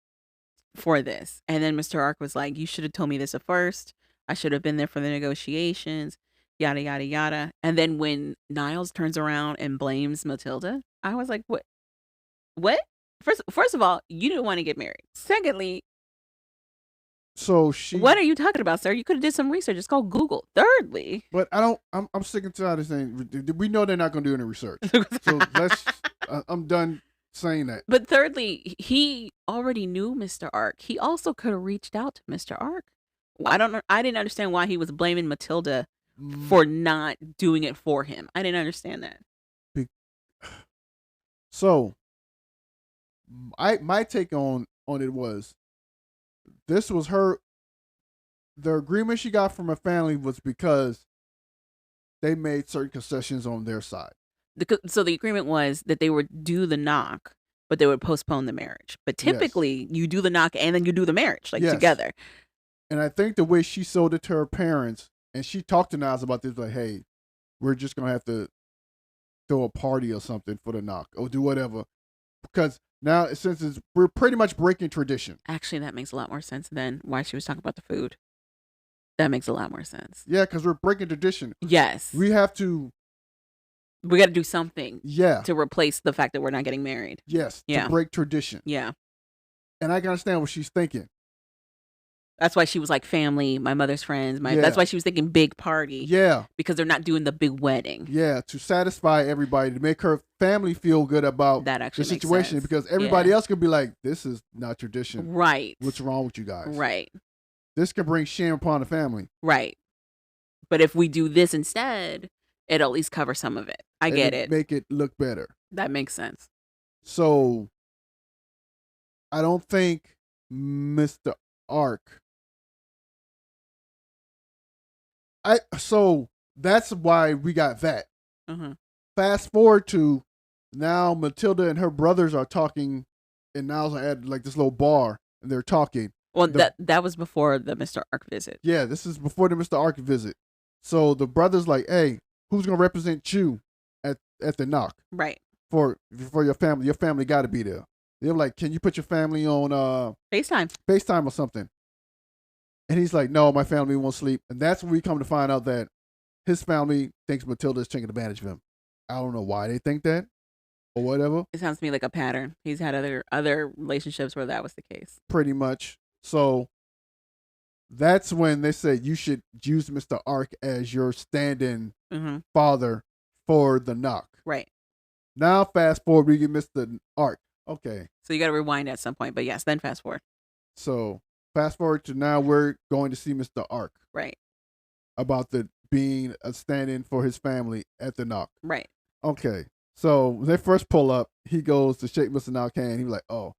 S2: for this, and then Mr. Ark was like, "You should have told me this at first. I should have been there for the negotiations." Yada yada yada. And then when Niles turns around and blames Matilda, I was like, "What? What? First of all, you didn't want to get married. Secondly, what are you talking about, sir? You could have did some research. It's called Google. Thirdly,
S1: but I'm sticking to this thing. We know they're not going to do any research, so I'm done saying that.
S2: But thirdly, he already knew Mr. Ark. He also could have reached out to Mr. Ark. I didn't understand why he was blaming Matilda for not doing it for him. I didn't understand that.
S1: So, my take on it was, this was the agreement she got from her family was because they made certain concessions on their side.
S2: So the agreement was that they would do the knock, but they would postpone the marriage. But typically, you do the knock and then you do the marriage, together.
S1: And I think the way she sold it to her parents, and she talked to Niles about this, like, hey, we're just going to have to throw a party or something for the knock or do whatever. Because now, since we're pretty much breaking tradition.
S2: Actually, that makes a lot more sense than why she was talking about the food. That makes a lot more sense.
S1: Yeah, because we're breaking tradition.
S2: Yes.
S1: We got to
S2: do something. Yeah. To replace the fact that we're not getting married.
S1: Yes. Yeah. To break tradition.
S2: Yeah.
S1: And I can understand what she's thinking.
S2: That's why she was like family, my mother's friends. That's why she was thinking big party.
S1: Yeah.
S2: Because they're not doing the big wedding.
S1: Yeah, to satisfy everybody, to make her family feel good about the situation. Because everybody else could be like, this is not tradition.
S2: Right.
S1: What's wrong with you guys?
S2: Right.
S1: This can bring shame upon the family.
S2: Right. But if we do this instead, it'll at least cover some of it. I get it.
S1: Make it look better.
S2: That makes sense.
S1: So, I don't think Mr. Ark. So that's why we got that. Fast forward to now, Matilda and her brothers are talking, and Niles are at like this little bar, and they're talking.
S2: Well, that was before the Mr. Ark visit.
S1: Yeah, this is before the Mr. Ark visit. So the brother's like, "Hey, who's gonna represent you at the knock?
S2: Right.
S1: For your family. Your family got to be there." They're like, "Can you put your family on FaceTime or something?" And he's like, "No, my family won't sleep." And that's when we come to find out that his family thinks Matilda's taking advantage of him. I don't know why they think that or whatever.
S2: It sounds to me like a pattern. He's had other relationships where that was the case.
S1: Pretty much. So that's when they say you should use Mr. Ark as your stand-in father for the knock.
S2: Right.
S1: Now, fast forward, we get Mr. Ark. Okay.
S2: So you got to rewind at some point, but yes, then fast forward.
S1: So fast forward to now, we're going to see Mr. Ark.
S2: Right.
S1: About being a stand-in for his family at the knock.
S2: Right.
S1: Okay. So when they first pull up, he goes to shake Mr. Knock's hand. He's like, "Oh,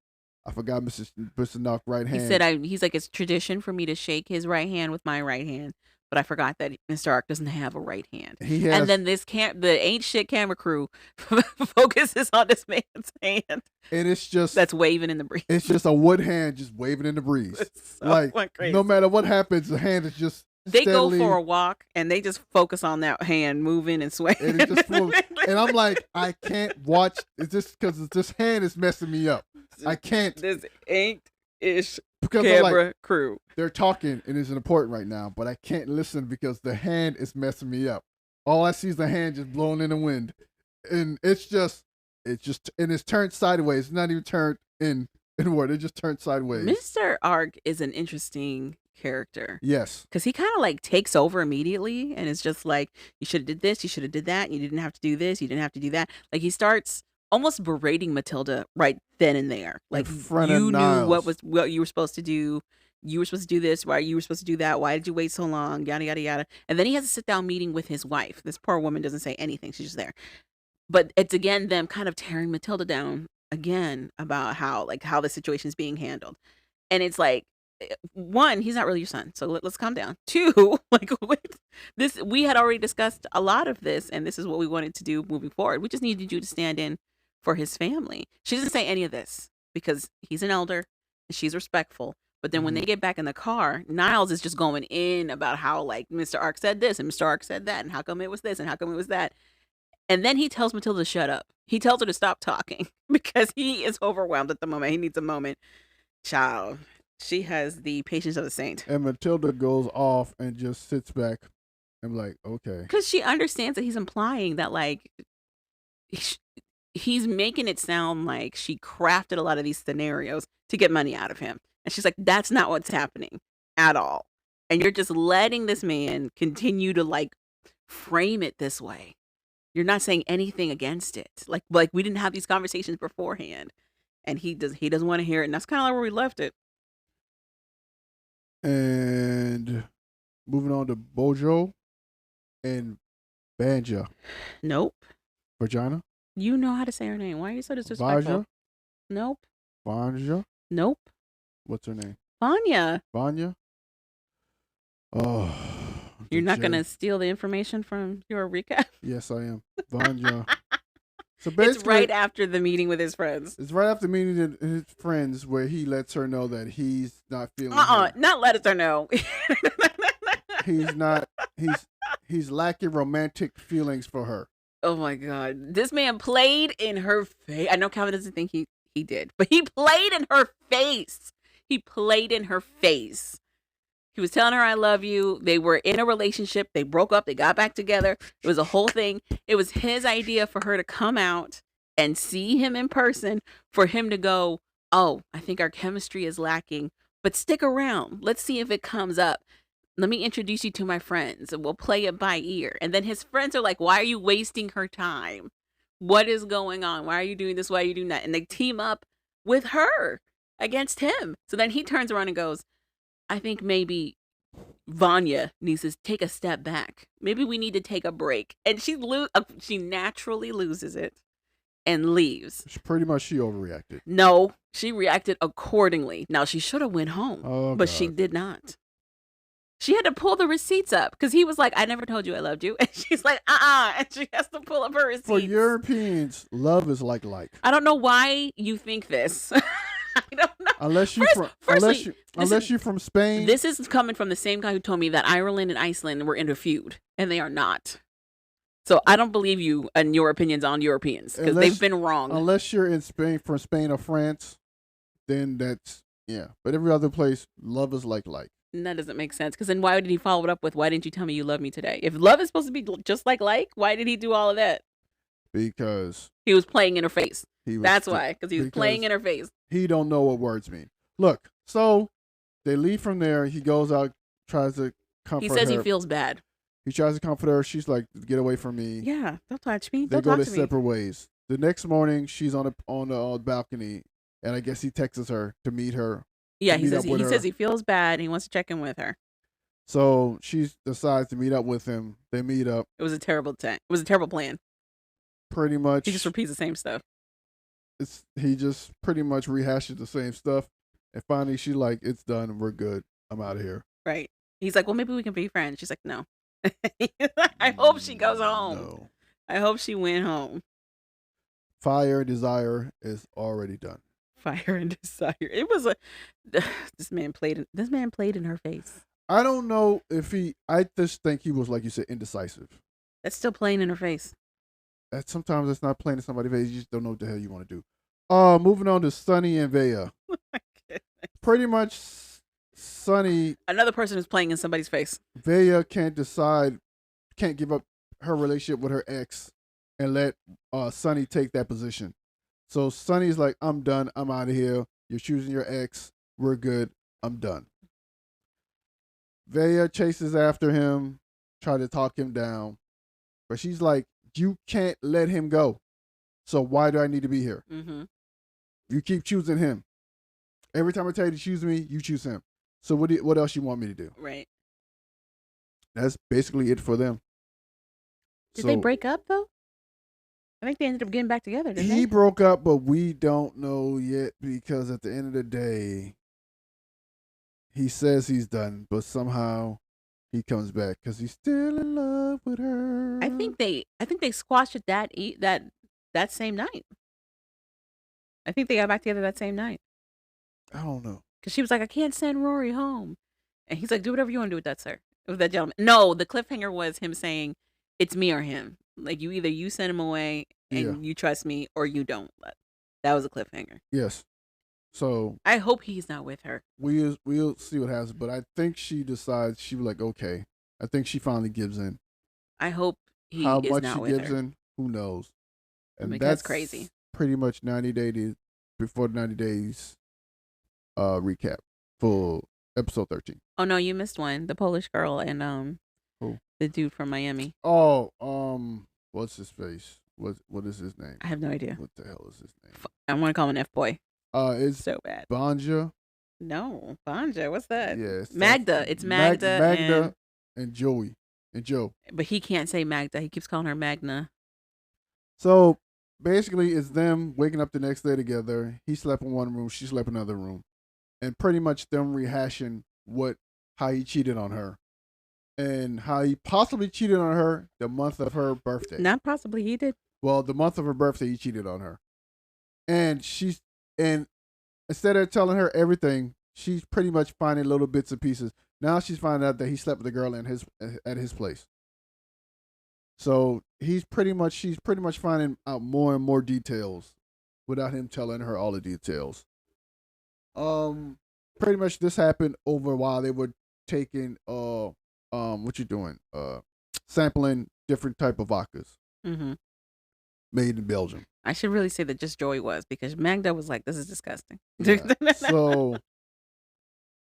S1: I forgot Mr. Knock's right hand."
S2: He said, "He's like, it's tradition for me to shake his right hand with my right hand, but I forgot that Mr. Ark doesn't have a right hand." And then the ain't shit camera crew focuses on this man's hand,
S1: and it's just
S2: that's waving in the breeze.
S1: It's just a wood hand just waving in the breeze.
S2: So
S1: like
S2: crazy.
S1: No matter what happens, the hand is just.
S2: They
S1: steadily,
S2: go for a walk and they just focus on that hand moving and swaying.
S1: And, and I'm like, I can't watch. It's just because this hand is messing me up. I can't.
S2: This ain't-ish camera crew.
S1: They're talking and it's important right now, but I can't listen because the hand is messing me up. All I see is the hand just blowing in the wind. And it's turned sideways. It's not even turned inward. It just turned sideways.
S2: Mr. Ark is an interesting character.
S1: Yes.
S2: Because he kind of like takes over immediately and it's just like, you should have did this, you should have did that, you didn't have to do this, you didn't have to do that. Like he starts almost berating Matilda right then and there. Like you knew what you were supposed to do. You were supposed to do this, why you were supposed to do that, why did you wait so long, yada yada yada. And then he has a sit down meeting with his wife. This poor woman doesn't say anything, she's just there. But it's again them kind of tearing Matilda down again about how the situation is being handled. And it's like, one, he's not really your son, so let's calm down. Two, like this, we had already discussed a lot of this, and this is what we wanted to do moving forward. We just needed you to stand in for his family. She doesn't say any of this because he's an elder and she's respectful. But then when they get back in the car, Niles is just going in about how like Mr. Ark said this and Mr. Ark said that, and how come it was this and how come it was that. And then he tells Matilda to shut up. He tells her to stop talking because he is overwhelmed at the moment. He needs a moment. Child. She has the patience of a saint.
S1: And Matilda goes off and just sits back and like, okay.
S2: Because she understands that he's implying that like he's making it sound like she crafted a lot of these scenarios to get money out of him. And she's like, that's not what's happening at all. And you're just letting this man continue to like frame it this way. You're not saying anything against it. Like we didn't have these conversations beforehand. And he doesn't want to hear it. And that's kind of like where we left it.
S1: And moving on to Bojo and Banja.
S2: Nope.
S1: Vagina?
S2: You know how to say her name. Why are you so disrespectful?
S1: Baja?
S2: Nope.
S1: Banja?
S2: Nope.
S1: What's her name?
S2: Vanya.
S1: Vanya? Oh.
S2: You're not going to steal the information from your recap?
S1: Yes, I am. Vanya. So
S2: it's right after the meeting with his friends.
S1: It's right after meeting his friends where he lets her know that he's not feeling her.
S2: Not lets her know.
S1: He's lacking romantic feelings for her.
S2: Oh my God. This man played in her face. I know Calvin doesn't think he did, but he played in her face. He played in her face. He was telling her, I love you. They were in a relationship. They broke up. They got back together. It was a whole thing. It was his idea for her to come out and see him in person, for him to go, oh, I think our chemistry is lacking, but stick around. Let's see if it comes up. Let me introduce you to my friends and we'll play it by ear. And then his friends are like, why are you wasting her time? What is going on? Why are you doing this? Why are you doing that? And they team up with her against him. So then he turns around and goes, I think maybe Vanya needs to take a step back. Maybe we need to take a break. And she naturally loses it and leaves.
S1: Pretty much she overreacted.
S2: No, she reacted accordingly. Now, she should have went home, but she did not. She had to pull the receipts up because he was like, I never told you I loved you. And she's like, and she has to pull up her receipts.
S1: For Europeans, love is like.
S2: I don't know why you think this. I don't know.
S1: Unless you're from Spain.
S2: This is coming from the same guy who told me that Ireland and Iceland were in a feud, and they are not. So I don't believe you and your opinions on Europeans because they've been wrong.
S1: Unless you're in Spain, from Spain or France, then that's, yeah. But every other place, love is like.
S2: And that doesn't make sense because then why did he follow it up with, why didn't you tell me you love me today? If love is supposed to be just like, why did he do all of that?
S1: Because
S2: he was playing in her face. That's why, because he was playing in her face.
S1: He don't know what words mean. Look, so they leave from there. He goes out, tries to comfort her.
S2: He says he feels bad.
S1: He tries to comfort her. She's like, "Get away from me."
S2: Yeah, don't touch me.
S1: They
S2: Don't
S1: go
S2: talk
S1: their
S2: to me.
S1: separate ways. The next morning, she's on the balcony, and I guess he texts her to meet her.
S2: Yeah,
S1: to
S2: he
S1: meet
S2: says
S1: up with
S2: he
S1: her.
S2: says he feels bad and he wants to check in with her.
S1: So she decides to meet up with him. They meet up.
S2: It was a terrible It was a terrible plan.
S1: Pretty much,
S2: He just repeats the same stuff.
S1: he just pretty much rehashes the same stuff, and finally she's like, "It's done. We're good. I'm out of here."
S2: Right. He's like, well, maybe we can be friends. She's like, no. I hope she goes home.
S1: No.
S2: I hope she went home.
S1: Fire and Desire is already done.
S2: Fire and Desire. It was a this man played in her face.
S1: I don't know if I just think he was, like you said, indecisive.
S2: That's still playing in her face.
S1: Sometimes it's not playing in somebody's face. You just don't know what the hell you want to do. Moving on to Sunny and Vea. Pretty much Sunny.
S2: Another person who's playing in somebody's face.
S1: Vea can't give up her relationship with her ex and let Sunny take that position. So Sunny's like, I'm done. I'm out of here. You're choosing your ex. We're good. I'm done. Vea chases after him, try to talk him down. But she's like, you can't let him go. So why do I need to be here?
S2: Mm-hmm.
S1: You keep choosing him. Every time I tell you to choose me, you choose him. So what else you want me to do?
S2: Right.
S1: That's basically it for them.
S2: Did they break up though? I think they ended up getting back together, didn't they?
S1: He broke up, but we don't know yet because at the end of the day, he says he's done, but somehow he comes back because he's still in love with her.
S2: I think they squashed it that same night. I think they got back together that same night.
S1: I don't know.
S2: Because she was like, I can't send Rory home. And he's like, do whatever you want to do with that, sir. With that gentleman. No, the cliffhanger was him saying, it's me or him. Like, you send him away and you trust me or you don't. That was a cliffhanger.
S1: Yes. So
S2: I hope he's not with her.
S1: We'll see what happens. But I think she decides, she was like, okay. I think she finally gives in.
S2: I hope he is
S1: not with her.
S2: How much
S1: she gives in, who knows? And
S2: that's crazy.
S1: Pretty much 90 days before 90 days recap for episode 13.
S2: Oh no, you missed one. The Polish girl and
S1: Who?
S2: The dude from Miami.
S1: Oh, what's his face? What is his name?
S2: I have no idea.
S1: What the hell is his name?
S2: I want to call him an F-boy.
S1: It's
S2: so bad.
S1: Banja.
S2: No, Banja. What's that?
S1: Yeah,
S2: Magda. It's Magda.
S1: Magda and Joey and Joe.
S2: But he can't say Magda. He keeps calling her Magna.
S1: So basically, it's them waking up the next day together. He slept in one room. She slept in another room, and pretty much them rehashing how he cheated on her, and how he possibly cheated on her the month of her birthday.
S2: Not possibly, he did.
S1: Well, the month of her birthday, he cheated on her, and instead of telling her everything, she's pretty much finding little bits and pieces. Now she's finding out that he slept with a girl at his place. So she's pretty much finding out more and more details without him telling her all the details. Pretty much this happened over while they were taking what you doing? Sampling different type of vodkas.
S2: Mm-hmm.
S1: Made in Belgium.
S2: I should really say that just Joey was, because Magda was like, this is disgusting.
S1: Yeah. So,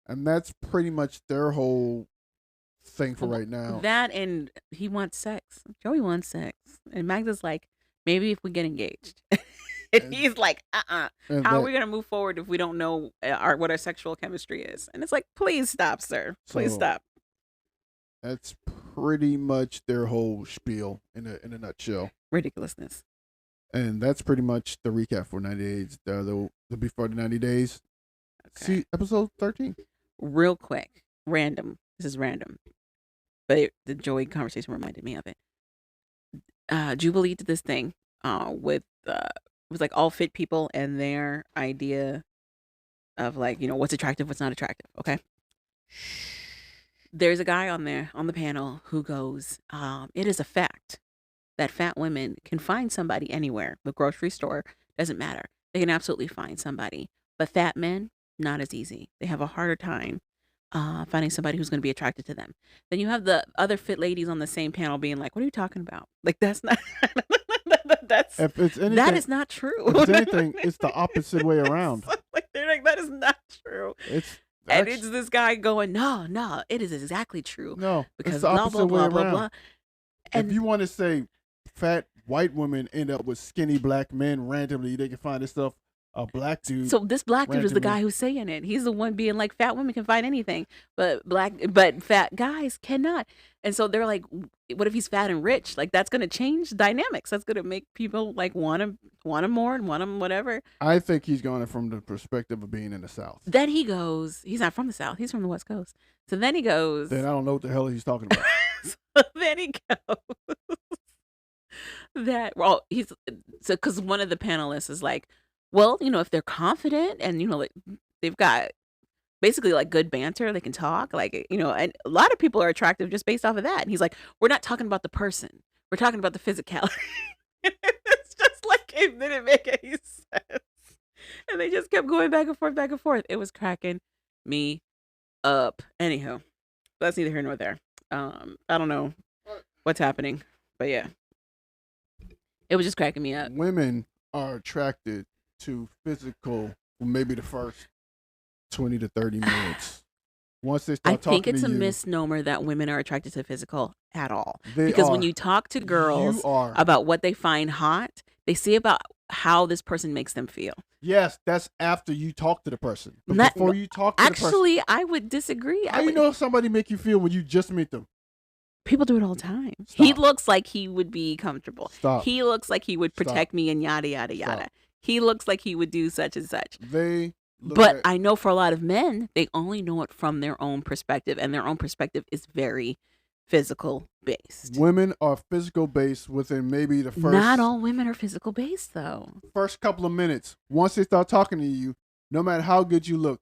S1: and that's pretty much their whole thing for right now.
S2: That, and he wants sex. Joey wants sex. And Magda's like, maybe if we get engaged. And he's like, How are we going to move forward if we don't know what our sexual chemistry is? And it's like, please stop, sir. Please stop.
S1: That's pretty much their whole spiel in a nutshell.
S2: Ridiculousness.
S1: And that's pretty much the recap for 90 days. The before the 90 days. Okay. See episode 13.
S2: Real quick. Random. This is random. But the Joey conversation reminded me of it. Jubilee did this thing with it was like all fit people and their idea of like, what's attractive, what's not attractive. Okay. There's a guy on the panel who goes, it is a fact that fat women can find somebody anywhere. The grocery store, doesn't matter. They can absolutely find somebody. But fat men, not as easy. They have a harder time finding somebody who's going to be attracted to them. Then you have the other fit ladies on the same panel being like, what are you talking about? Like, that's not... that is not true.
S1: If it's anything, it's the opposite way around.
S2: Like, they're like, that is not true. And it's this guy going, no, it is exactly true.
S1: No,
S2: because
S1: it's the
S2: blah,
S1: opposite
S2: blah,
S1: way
S2: blah, blah,
S1: around.
S2: blah. And
S1: if you want to say fat white women end up with skinny black men randomly, they can find this stuff. A black dude.
S2: so this black dude is the
S1: randomly.
S2: guy who's saying it. He's the one being like, fat women can find anything, but fat guys cannot. And so they're like, what if he's fat and rich? Like that's gonna change dynamics. That's gonna make people like want him more and want him whatever.
S1: I think he's going from the perspective of being in the South.
S2: Then he goes, he's not from the South. He's from the West Coast. So then he goes.
S1: Then I don't know what the hell he's talking about.
S2: So then he goes that he's so because one of the panelists is like, well, if they're confident and like they've got basically like good banter, they can talk like and a lot of people are attractive just based off of that. And he's like, we're not talking about the person, we're talking about the physicality. It's just like it didn't make any sense, and they just kept going back and forth, back and forth. It was cracking me up. Anyhow, that's neither here nor there. I don't know what's happening, but yeah, it was just cracking me up.
S1: Women are attracted to physical for maybe the first 20 to 30 minutes. Once they start talking to you,
S2: I think it's a misnomer that women are attracted to physical at all.
S1: They
S2: because
S1: are.
S2: when you talk to girls about what they find hot, they see about how this person makes them feel.
S1: Yes, that's after you talk to the person. But before you talk to the person.
S2: Actually, I would disagree.
S1: How you know if somebody make you feel when you just meet them?
S2: People do it all the time.
S1: Stop.
S2: He looks like he would be comfortable.
S1: Stop.
S2: He looks like he would protect me and yada, yada, yada.
S1: Stop.
S2: He looks like he would do such and such.
S1: But
S2: I know for a lot of men, they only know it from their own perspective, and their own perspective is very physical based.
S1: Women are physical based within maybe the first.
S2: Not all women are physical based, though.
S1: First couple of minutes. Once they start talking to you, no matter how good you look,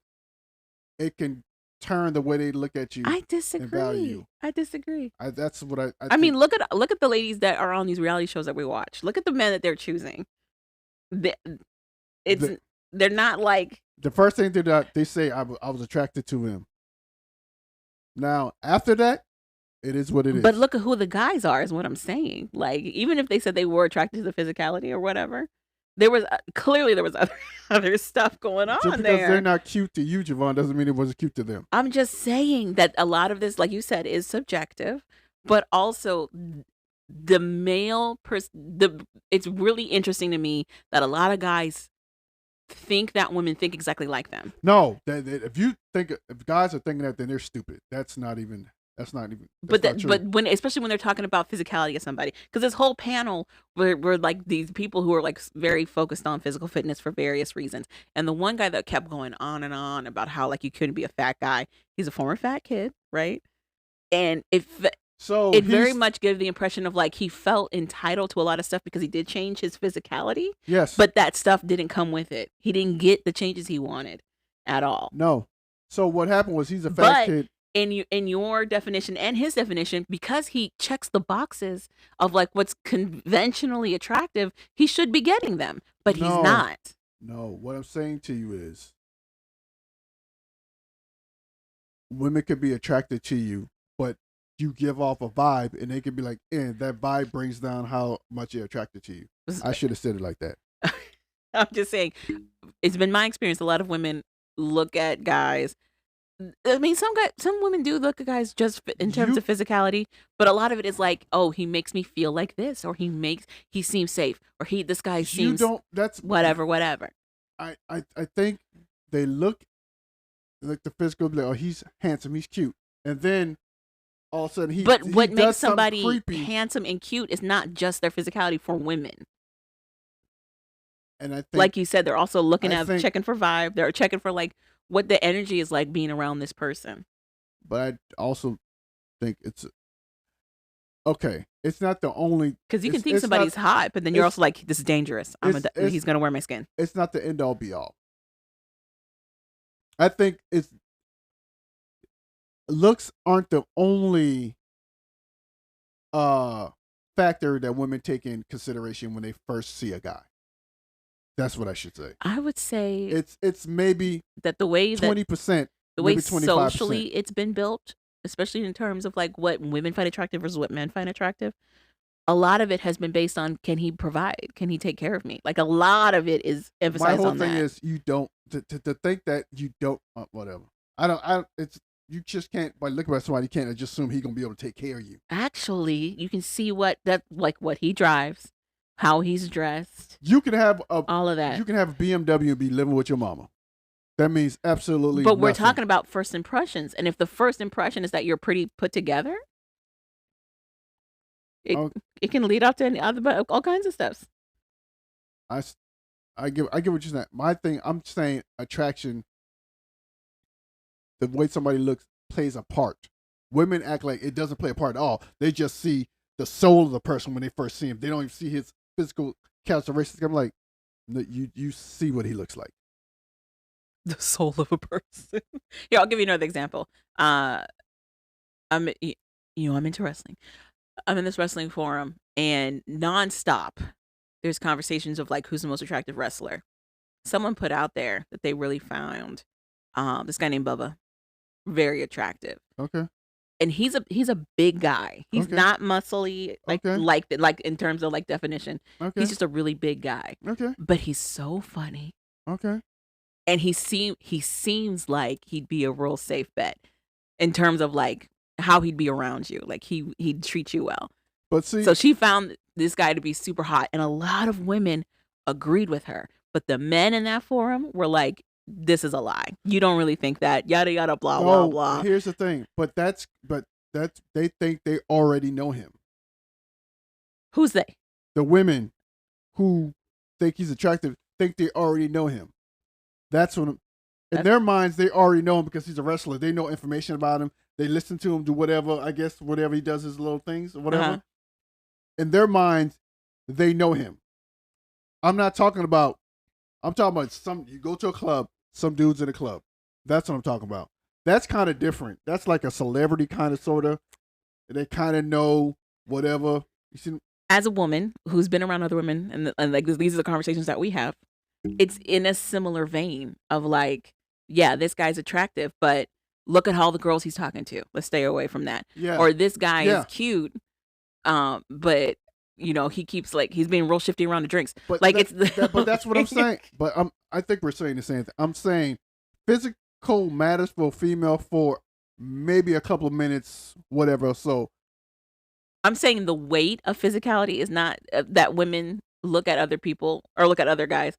S1: it can turn the way they look at you.
S2: I disagree.
S1: And value you.
S2: I disagree.
S1: That's what I
S2: I mean, look at the ladies that are on these reality shows that we watch. Look at the men that they're choosing. They're not like.
S1: The first thing they say, I was attracted to him. Now, after that, it is what it is.
S2: But look at who the guys are, is what I'm saying. Like, even if they said they were attracted to the physicality or whatever, there was clearly other stuff going on.
S1: Just because they're not cute to you, Javon, doesn't mean it wasn't cute to them.
S2: I'm just saying that a lot of this, like you said, is subjective, but also the male it's really interesting to me that a lot of guys think that women think exactly like them.
S1: No, if guys are thinking that, then they're stupid. That's not even. But
S2: especially when they're talking about physicality of somebody, because this whole panel were like these people who are like very focused on physical fitness for various reasons, and the one guy that kept going on and on about how like you couldn't be a fat guy, he's a former fat kid, right? And it very much gave the impression of like he felt entitled to a lot of stuff because he did change his physicality.
S1: Yes,
S2: but that stuff didn't come with it. He didn't get the changes he wanted at all.
S1: No. So what happened was he's a fat kid.
S2: In your definition and his definition, because he checks the boxes of like what's conventionally attractive, he should be getting them, but he's not.
S1: No, what I'm saying to you is women could be attracted to you, but you give off a vibe and they could be like, that vibe brings down how much they're attracted to you. I should have said it like that.
S2: I'm just saying, it's been my experience. A lot of women look at guys. I mean, some women do look at guys just in terms of physicality, but a lot of it is like, oh, he makes me feel like this, or he seems safe, or this guy seems whatever.
S1: I think they look like the physical, like, oh, he's handsome, he's cute, and then all of a sudden
S2: what makes somebody handsome and cute is not just their physicality for women.
S1: And I think,
S2: like you said, they're also checking for vibe. They're checking for like what the energy is like being around this person.
S1: But I also think it's okay. It's not the only,
S2: because you can think somebody's hot, but then you're also like, this is dangerous. He's gonna wear my skin.
S1: It's not the end all be all. I think looks aren't the only factor that women take in consideration when they first see a guy. That's what I should say.
S2: I would say
S1: it's maybe
S2: that the way
S1: 20%,
S2: the way socially it's been built, especially in terms of like what women find attractive versus what men find attractive. A lot of it has been based on, can he provide? Can he take care of me? Like a lot of it is emphasized on that.
S1: My whole thing is you don't to think that you don't whatever. It's you just can't by looking at somebody. You can't just assume he's gonna be able to take care of you.
S2: Actually, you can see what he drives, how he's dressed,
S1: You can have
S2: all of that.
S1: you can have a BMW and be living with your mama. That means absolutely.
S2: But we're
S1: nothing.
S2: talking about first impressions, and if the first impression is that you're pretty put together, it can lead up to all kinds of steps.
S1: I get what you're saying. My thing, I'm saying attraction. The way somebody looks plays a part. Women act like it doesn't play a part at all. They just see the soul of the person when they first see him. They don't even see his physical characteristics. I'm like, no, you see what he looks like.
S2: The soul of a person. Yeah, I'll give you another example. I'm into wrestling. I'm in this wrestling forum, and nonstop, there's conversations of like who's the most attractive wrestler. Someone put out there that they really found this guy named Bubba very attractive.
S1: Okay.
S2: And he's a big guy. He's
S1: Okay.
S2: not muscly like in terms of like definition.
S1: Okay.
S2: He's just a really big guy.
S1: Okay.
S2: But he's so funny.
S1: Okay.
S2: And he seems like he'd be a real safe bet in terms of like how he'd be around you. Like he'd treat you well.
S1: But see,
S2: so she found this guy to be super hot, and a lot of women agreed with her. But the men in that forum were like, this is a lie. You don't really think that. Yada yada blah blah blah.
S1: Here's the thing. But that's they think they already know him.
S2: Who's they?
S1: The women who think he's attractive think they already know him. That's what in their minds they already know him because he's a wrestler. They know information about him. They listen to him do whatever, I guess, whatever he does, his little things or whatever.
S2: Uh-huh.
S1: In their minds, they know him. I'm talking about you go to a club, some dudes in a club. That's what I'm talking about. That's kind of different. That's like a celebrity kind of sort of. They kind of know whatever. You see,
S2: as a woman who's been around other women, and like these are the conversations that we have, it's in a similar vein of like, yeah, this guy's attractive, but look at all the girls he's talking to. Let's stay away from that.
S1: Yeah.
S2: Or this guy is cute, but he keeps like he's being real shifty around the drinks.
S1: But
S2: like
S1: but that's what I'm saying. But I think we're saying the same thing. I'm saying physical matters for a female for maybe a couple of minutes, whatever. So
S2: I'm saying the weight of physicality is not that women look at other people or look at other guys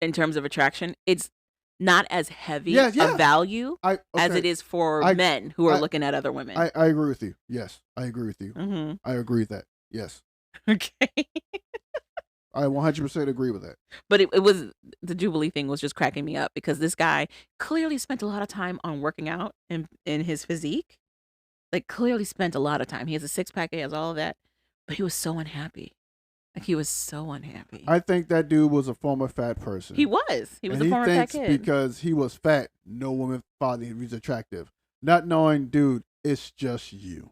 S2: in terms of attraction. It's not as heavy a value as it is for men who are looking at other women.
S1: I agree with you. Yes, I agree with you.
S2: Mm-hmm.
S1: I agree with that. Yes.
S2: Okay.
S1: I 100% agree with that.
S2: But it was the Jubilee thing was just cracking me up because this guy clearly spent a lot of time on working out in his physique. Like clearly spent a lot of time. He has a six-pack, he has all of that, but he was so unhappy. Like he was so unhappy.
S1: I think that dude was a former fat person.
S2: He was. He was a former fat kid.
S1: Because he was fat, no woman thought he was attractive. Not knowing, dude, it's just you.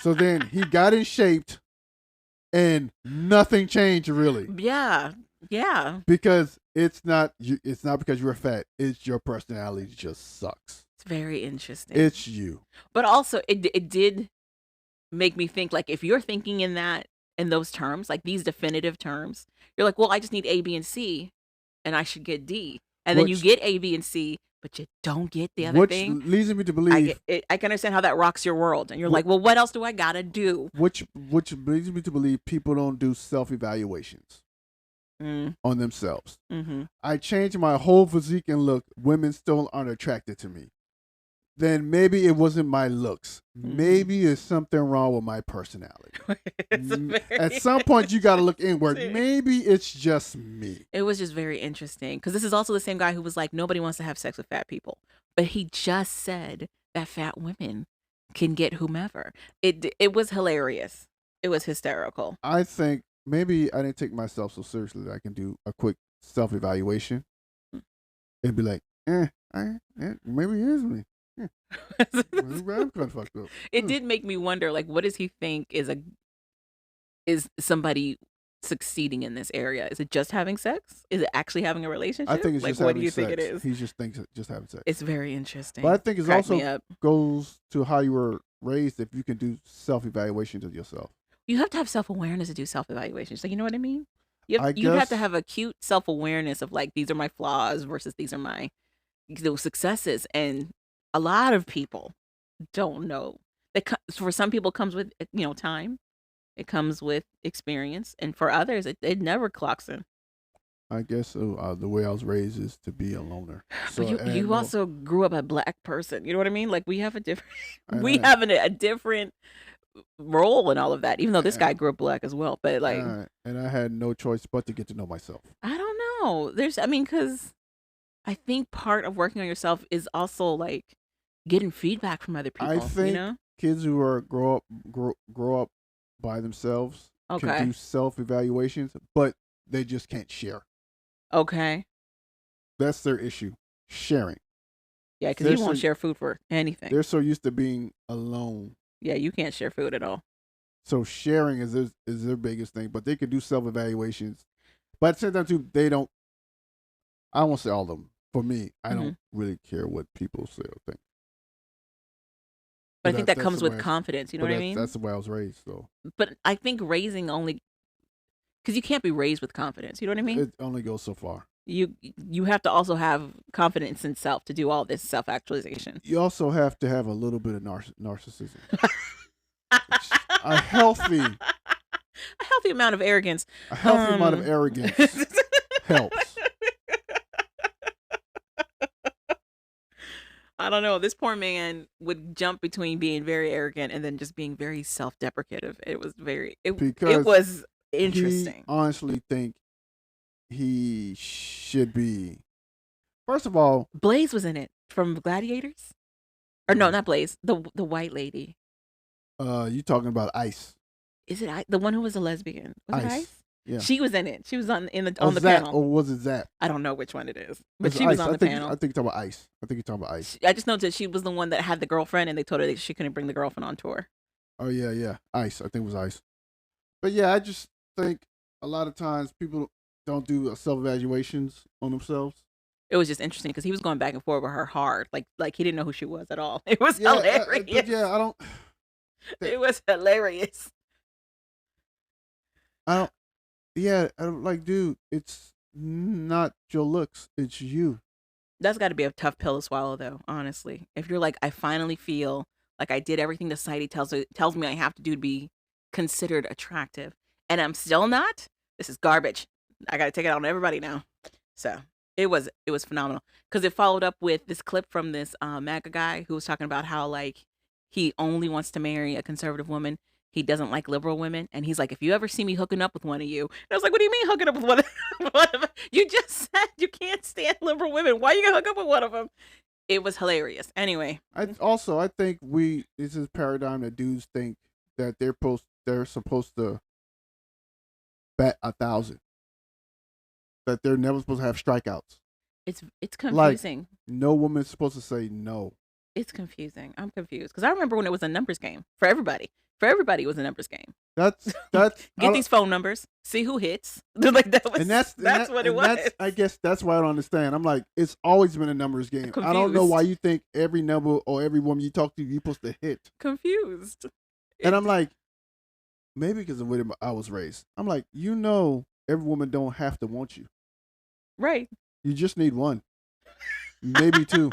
S1: So then he got in shape and nothing changed really.
S2: Yeah. Yeah.
S1: Because it's not because you're fat. It's your personality just sucks.
S2: It's very interesting.
S1: It's you.
S2: But also it did make me think like if you're thinking in those terms, like these definitive terms, you're like, well, I just need A, B, and C and I should get D. And then you get A, B, and C, but you don't get the other thing.
S1: Which leads me to believe
S2: I can understand how that rocks your world. And you're like, well, what else do I gotta do?
S1: Which leads me to believe people don't do self-evaluations on themselves.
S2: Mm-hmm.
S1: I changed my whole physique and look. Women still aren't attracted to me. Then maybe it wasn't my looks. Mm-hmm. Maybe there's something wrong with my personality. At some point, you got to look inward. Maybe it's just me.
S2: It was just very interesting because this is also the same guy who was like, nobody wants to have sex with fat people. But he just said that fat women can get whomever. It was hilarious. It was hysterical.
S1: I think maybe I didn't take myself so seriously that I can do a quick self-evaluation and be like, maybe it is me. I'm kind of fucked up.
S2: It did make me wonder, like, what does he think is somebody succeeding in this area? Is it just having sex? Is it actually having a relationship?
S1: I think it's
S2: like,
S1: just
S2: what
S1: having
S2: do you
S1: sex.
S2: think it is?
S1: He just thinks just having sex.
S2: It's very interesting.
S1: But I think it also goes to how you were raised. If you can do self-evaluations of yourself,
S2: you have to have self-awareness to do self-evaluations. Like, you know what I mean?
S1: I
S2: You'd have to
S1: guess
S2: have acute self awareness of like these are my flaws versus these are my successes, and a lot of people don't know. For some people, it comes with time. It comes with experience, and for others, it never clocks in.
S1: the way I was raised is to be a loner.
S2: But
S1: So
S2: you also grew up a black person. You know what I mean? Like we have a different
S1: and
S2: we
S1: I,
S2: have a different role in all of that. Even though this guy
S1: and,
S2: grew up black as well, but like
S1: and I had no choice but to get to know myself.
S2: I don't know. Because I think part of working on yourself is also like getting feedback from other
S1: I
S2: people.
S1: think kids who are grow up by themselves can
S2: Okay.
S1: do self evaluations, but they just can't share.
S2: Okay.
S1: That's their issue. Sharing.
S2: Yeah, because
S1: They're
S2: you won't
S1: so
S2: share food for anything.
S1: they're so used to being alone.
S2: Yeah, you can't share food at all.
S1: So sharing is their biggest thing. But they can do self evaluations. But at the same time too, they don't. I won't say all of them. For me, I
S2: hmm
S1: don't really care what people say or think.
S2: But I
S1: But
S2: think that
S1: that's
S2: comes
S1: the
S2: with
S1: way.
S2: confidence. You know
S1: But
S2: what I mean?
S1: that's the way I was raised. So
S2: But I think raising only because you can't be raised with confidence. You know what I mean?
S1: it only goes so far.
S2: You have to also have confidence in self to do all this self actualization.
S1: You also have to have a little bit of narcissism. A healthy,
S2: A healthy amount of arrogance.
S1: amount of arrogance helps.
S2: I don't know. This poor man would jump between being very arrogant and then just being very self-deprecative. It was it
S1: Because
S2: was
S1: he
S2: interesting.
S1: honestly think he should be. First of all,
S2: Blaze was in it from Gladiators, or no,
S1: uh,
S2: not Blaze. The white lady.
S1: you talking about Ice?
S2: Is it the one who was a lesbian? Was it
S1: Ice,
S2: Ice?
S1: yeah.
S2: She was in it. She was on
S1: Oh,
S2: the
S1: Zach,
S2: panel.
S1: or was it Zach?
S2: I don't know which one it is, but
S1: It's
S2: she was
S1: Ice.
S2: on the panel.
S1: I think you're talking about Ice. I think you're talking about Ice.
S2: I just know that she was the one that had the girlfriend, and they told her that she couldn't bring the girlfriend on tour.
S1: Oh yeah, Ice. I think it was Ice. But yeah, I just think a lot of times people don't do self evaluations on themselves.
S2: It was just interesting because he was going back and forth with her hard, like he didn't know who she was at all. It was
S1: Yeah,
S2: hilarious.
S1: but yeah,
S2: It was hilarious.
S1: I don't. Yeah, I don't like, dude. It's not your looks. It's you.
S2: That's got to be a tough pill to swallow, though. Honestly, if you're like, I finally feel like I did everything the society tells me I have to do to be considered attractive, and I'm still not. This is garbage. I got to take it out on everybody now. So it was phenomenal because it followed up with this clip from this MAGA guy who was talking about how like he only wants to marry a conservative woman. He doesn't like liberal women, and he's like, if you ever see me hooking up with one of you, and I was like, what do you mean hooking up with one of one of them? You just said you can't stand liberal women. Why you gonna hook up with one of them? It was hilarious. Anyway,
S1: I think this is a paradigm that dudes think that they're supposed to bat 1,000. That they're never supposed to have strikeouts.
S2: it's
S1: Like
S2: confusing.
S1: no woman's supposed to say no.
S2: It's confusing. I'm confused because I remember when it was a numbers game for everybody. For everybody, it was a numbers game.
S1: That's
S2: Get these phone numbers, see who hits. Like that was. That's what it was.
S1: I guess that's why I don't understand. I'm like, it's always been a numbers game. I don't know
S2: Confused.
S1: why you think every number or every woman you talk to, you're supposed to hit.
S2: Confused.
S1: And I'm like, maybe because of the way I was raised. I'm like, every woman don't have to want you.
S2: Right.
S1: You just need one, maybe two.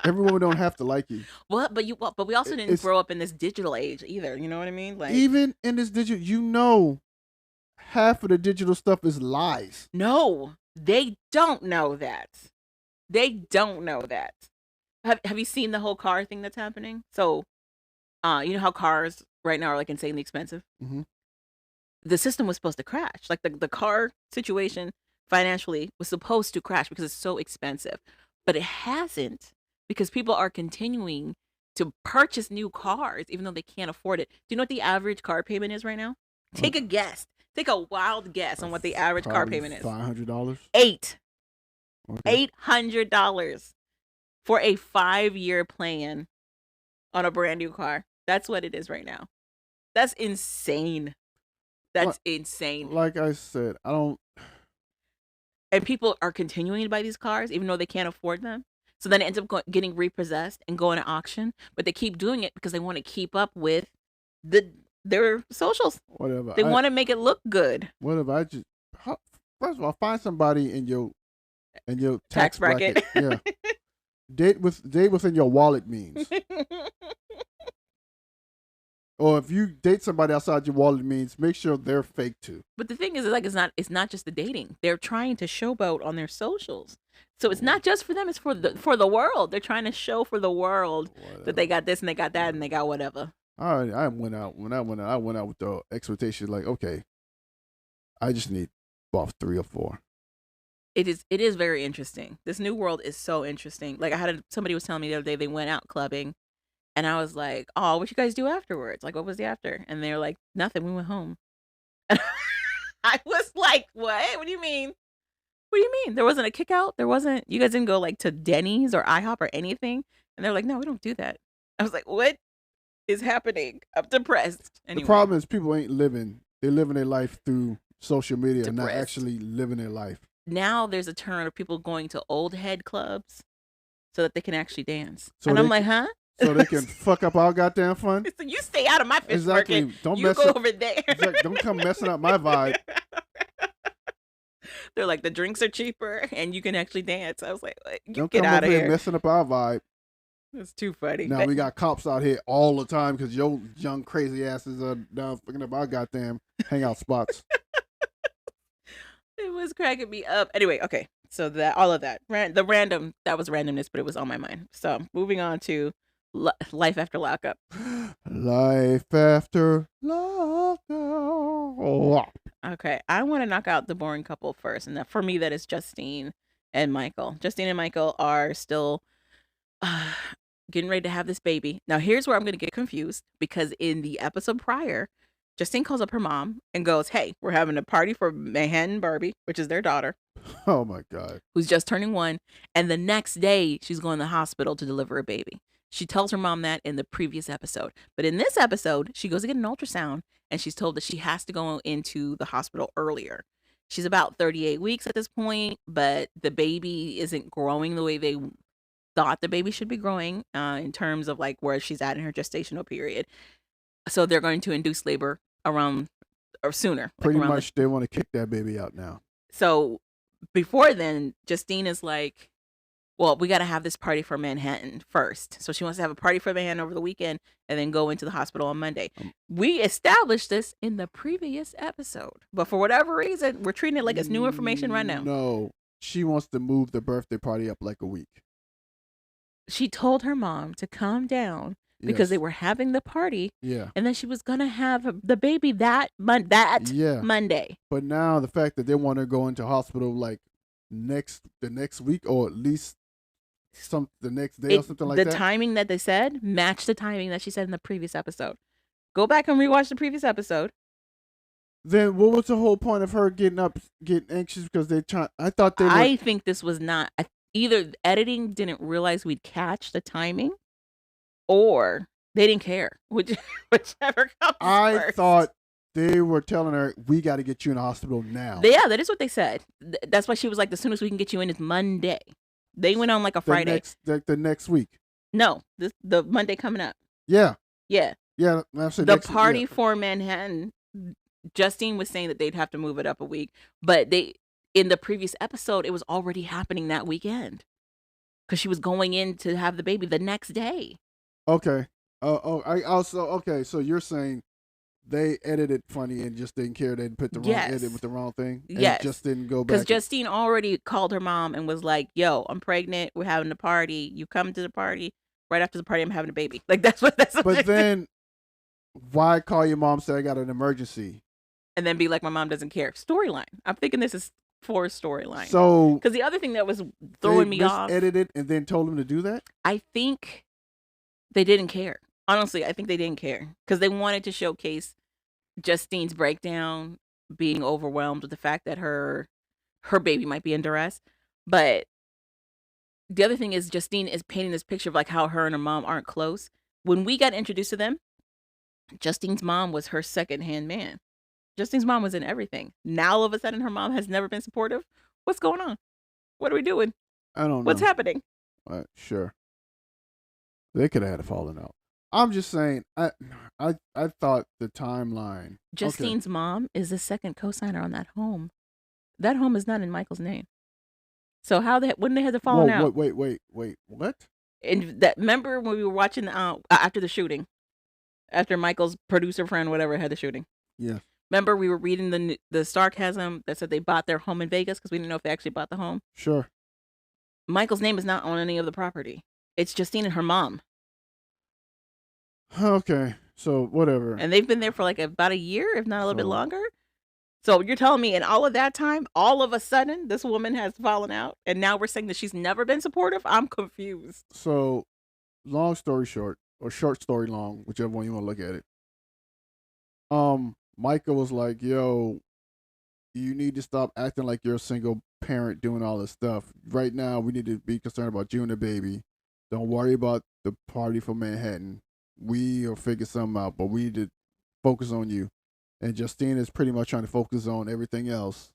S1: Every woman don't have to like you.
S2: Well, but we also didn't
S1: It's
S2: grow up in this digital age either. You know what I mean? Like,
S1: even in this digital, half of the digital stuff is lies.
S2: no, they don't know that. They don't know that. Have you seen the whole car thing that's happening? So, you know how cars right now are like insanely expensive.
S1: Mm-hmm.
S2: The system was supposed to crash. Like the car situation financially was supposed to crash because it's so expensive, but it hasn't because people are continuing to purchase new cars even though they can't afford it. Do you know what the average car payment is right now? Take a guess. Take a wild guess on what the average car payment is.
S1: $500. Okay.
S2: $800 for a 5-year plan on a brand new car. That's what it is right now. That's insane. That's insane.
S1: Like I said, I don't.
S2: And people are continuing to buy these cars even though they can't afford them. So then it ends up getting repossessed and going to auction. But they keep doing it because they want to keep up with the their socials.
S1: Whatever.
S2: They want to make it look good.
S1: Whatever. First of all, find somebody in your
S2: Tax bracket.
S1: Yeah. Date within your wallet means. Or if you date somebody outside your wallet means, make sure they're fake too.
S2: But the thing is, like, it's not just the dating. They're trying to showboat on their socials. So it's not just for them, it's for the world. They're trying to show for the world that they got this and they got that and they got whatever.
S1: I went out with the expectation like, okay, I just need about 3 or 4.
S2: It is very interesting. This new world is so interesting. Like somebody was telling me the other day they went out clubbing, and I was like, "Oh, what you guys do afterwards? Like, what was the after?" And they were like, "Nothing. We went home." And I was like, "What? What do you mean? What do you mean? There wasn't a kick out? There wasn't? You guys didn't go like to Denny's or IHOP or anything?" And they're like, "No, we don't do that." I was like, "What is happening? I'm depressed." Anyway.
S1: The problem is people ain't living. They're living their life through social media and not
S2: Depressed.
S1: actually living their life.
S2: Now there's a turn of people going to old head clubs so that they can actually dance.
S1: So
S2: and I'm like, huh?
S1: So they can fuck up our goddamn fun?
S2: So you stay out of my fish
S1: Exactly.
S2: market.
S1: Don't
S2: you
S1: mess
S2: go
S1: up,
S2: over there.
S1: Exactly. Don't come messing up my vibe.
S2: They're like, the drinks are cheaper and you can actually dance. I was like,
S1: Don't
S2: get
S1: come
S2: out
S1: over
S2: of
S1: here
S2: here.
S1: messing up our vibe.
S2: It's too funny.
S1: Now we got cops out here all the time because your young crazy asses are down fucking up our goddamn hangout spots.
S2: It was cracking me up. Anyway, okay. So all of that. That was randomness, but it was on my mind. So moving on to life after lockup.
S1: Life after lockup.
S2: Okay. I want to knock out the boring couple first. And for me, that is Justine and Michael. Justine and Michael are still getting ready to have this baby. Now, here's where I'm going to get confused because in the episode prior, Justine calls up her mom and goes, "Hey, we're having a party for Manhattan Barbie," which is their daughter.
S1: Oh, my God.
S2: Who's just turning 1. And the next day, she's going to the hospital to deliver a baby. She tells her mom that in the previous episode. But in this episode, she goes to get an ultrasound and she's told that she has to go into the hospital earlier. She's about 38 weeks at this point, but the baby isn't growing the way they thought the baby should be growing in terms of like where she's at in her gestational period. So they're going to induce labor around or sooner.
S1: Pretty much they want to kick that baby out now.
S2: So before then, Justine is like, well, we got to have this party for Manhattan first. So she wants to have a party for Manhattan over the weekend and then go into the hospital on Monday. We established this in the previous episode. But for whatever reason, we're treating it like it's new information right now.
S1: No, she wants to move the birthday party up like a week.
S2: She told her mom to calm down because they were having the party.
S1: Yeah.
S2: And then she was going to have the baby that Monday.
S1: But now the fact that they want to go into hospital like the next week or at least the next day or something like that.
S2: The timing that they said matched the timing that she said in the previous episode. Go back and rewatch the previous episode.
S1: Then what was the whole point of her getting anxious because
S2: I think this was not either editing didn't realize we'd catch the timing or they didn't care. Whichever comes
S1: I
S2: first.
S1: thought they were telling her, we got to get you in the hospital now.
S2: Yeah, that is what they said. That's why she was like, the soonest we can get you in is Monday. They went on like a Friday.
S1: The next week.
S2: No, the Monday coming up.
S1: Yeah.
S2: Yeah.
S1: Yeah.
S2: The party for Manhattan, Justine was saying that they'd have to move it up a week. But in the previous episode, it was already happening that weekend. Because she was going in to have the baby the next day.
S1: Okay. So you're saying they edited funny and just didn't care. They put the wrong edit with the wrong thing. And
S2: yes.
S1: Just didn't go back.
S2: Because Justine already called her mom and was like, "Yo, I'm pregnant. We're having a party. You come to the party. Right after the party, I'm having a baby." Like that's what.
S1: But then, why call your mom? Say I got an emergency,
S2: and then be like, "My mom doesn't care." Storyline. I'm thinking this is for storyline.
S1: So
S2: because the other thing that was throwing me off,
S1: edited and then told him to do that.
S2: I think they didn't care. Honestly, I think they didn't care because they wanted to showcase Justine's breakdown, being overwhelmed with the fact that her baby might be in duress. But the other thing is Justine is painting this picture of like how her and her mom aren't close. When we got introduced to them, Justine's mom was her secondhand man. Justine's mom was in everything. Now all of a sudden her mom has never been supportive. What's going on? What are we doing?
S1: I don't know.
S2: What's happening?
S1: Sure. They could have had a falling out. I'm just saying. I thought the timeline. Okay.
S2: Justine's mom is the second co-signer on that home. That home is not in Michael's name. So how when they had to fall
S1: Whoa,
S2: out?
S1: wait. What?
S2: And that, remember when we were watching after the shooting, after Michael's producer friend whatever had the shooting.
S1: Yeah.
S2: Remember we were reading the sarcasm that said they bought their home in Vegas because we didn't know if they actually bought the home.
S1: Sure.
S2: Michael's name is not on any of the property. It's Justine and her mom.
S1: Okay. So whatever.
S2: And they've been there for like about a year, if not a little bit longer. So you're telling me in all of that time, all of a sudden, this woman has fallen out, and now we're saying that she's never been supportive? I'm confused.
S1: So, long story short, or short story long, whichever one you want to look at it. Micah was like, "Yo, you need to stop acting like you're a single parent doing all this stuff. Right now, we need to be concerned about you and the baby. Don't worry about the party from Manhattan. We'll figure something out, but we need to focus on you." And Justine is pretty much trying to focus on everything else,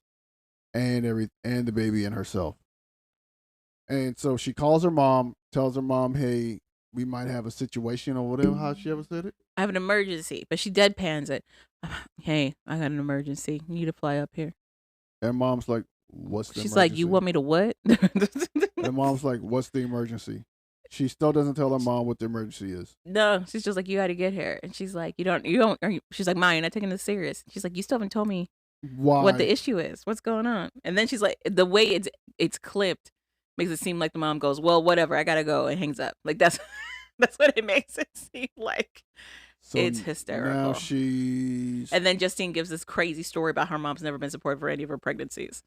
S1: and the baby and herself. And so she calls her mom, tells her mom, "Hey, we might have a situation," or whatever. How she ever said it?
S2: I have an emergency, but she deadpans it. Hey, I got an emergency. You need to fly up here.
S1: And mom's like, "What's the
S2: She's
S1: emergency?"
S2: like, you want me to what?
S1: And mom's like, "What's the emergency?" She still doesn't tell her mom what the emergency is.
S2: No, she's just like, you got to get here. And she's like, she's like, Ma, you're not taking this serious. She's like, you still haven't told me
S1: Why?
S2: what the issue is. What's going on? And then she's like, the way it's clipped makes it seem like the mom goes, well, whatever, I gotta go, and hangs up. Like that's what it makes it seem like.
S1: So
S2: it's hysterical.
S1: Now she's
S2: And then Justine gives this crazy story about her mom's never been supportive for any of her pregnancies.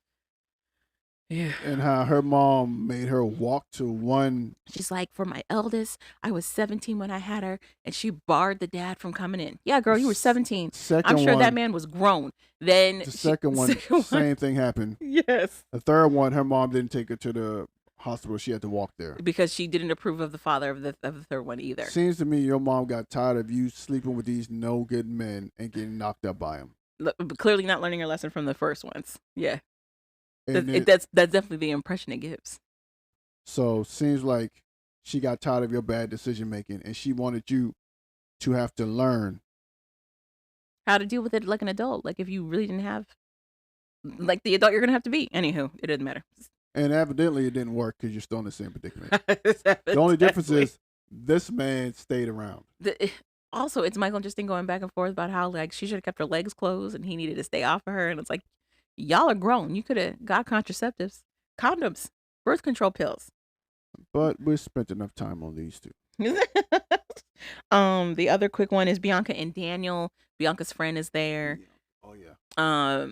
S2: Yeah.
S1: And how her mom made her walk to one.
S2: She's like, for my eldest, I was 17 when I had her, and she barred the dad from coming in. Yeah, girl, you were 17. I'm sure that man was grown. Then
S1: the second one, same thing happened.
S2: Yes.
S1: The third one, her mom didn't take her to the hospital. She had to walk there
S2: because she didn't approve of the father of the third one either.
S1: Seems to me your mom got tired of you sleeping with these no good men and getting knocked up by them.
S2: Clearly not learning her lesson from the first ones. Yeah. That's definitely the impression it gives.
S1: So seems like she got tired of your bad decision making, and she wanted you to have to learn
S2: how to deal with it like an adult. Like if you really didn't have, like the adult you're gonna have to be. Anywho, it doesn't matter.
S1: And evidently it didn't work because you're still in the same predicament. The only difference is this man stayed around.
S2: Also, it's Michael and Justine going back and forth about how like she should have kept her legs closed and he needed to stay off of her, and it's like, y'all are grown. You could have got contraceptives, condoms, birth control pills.
S1: But we spent enough time on these two.
S2: The other quick one is Bianca and Daniel. Bianca's friend is there.
S1: Oh yeah.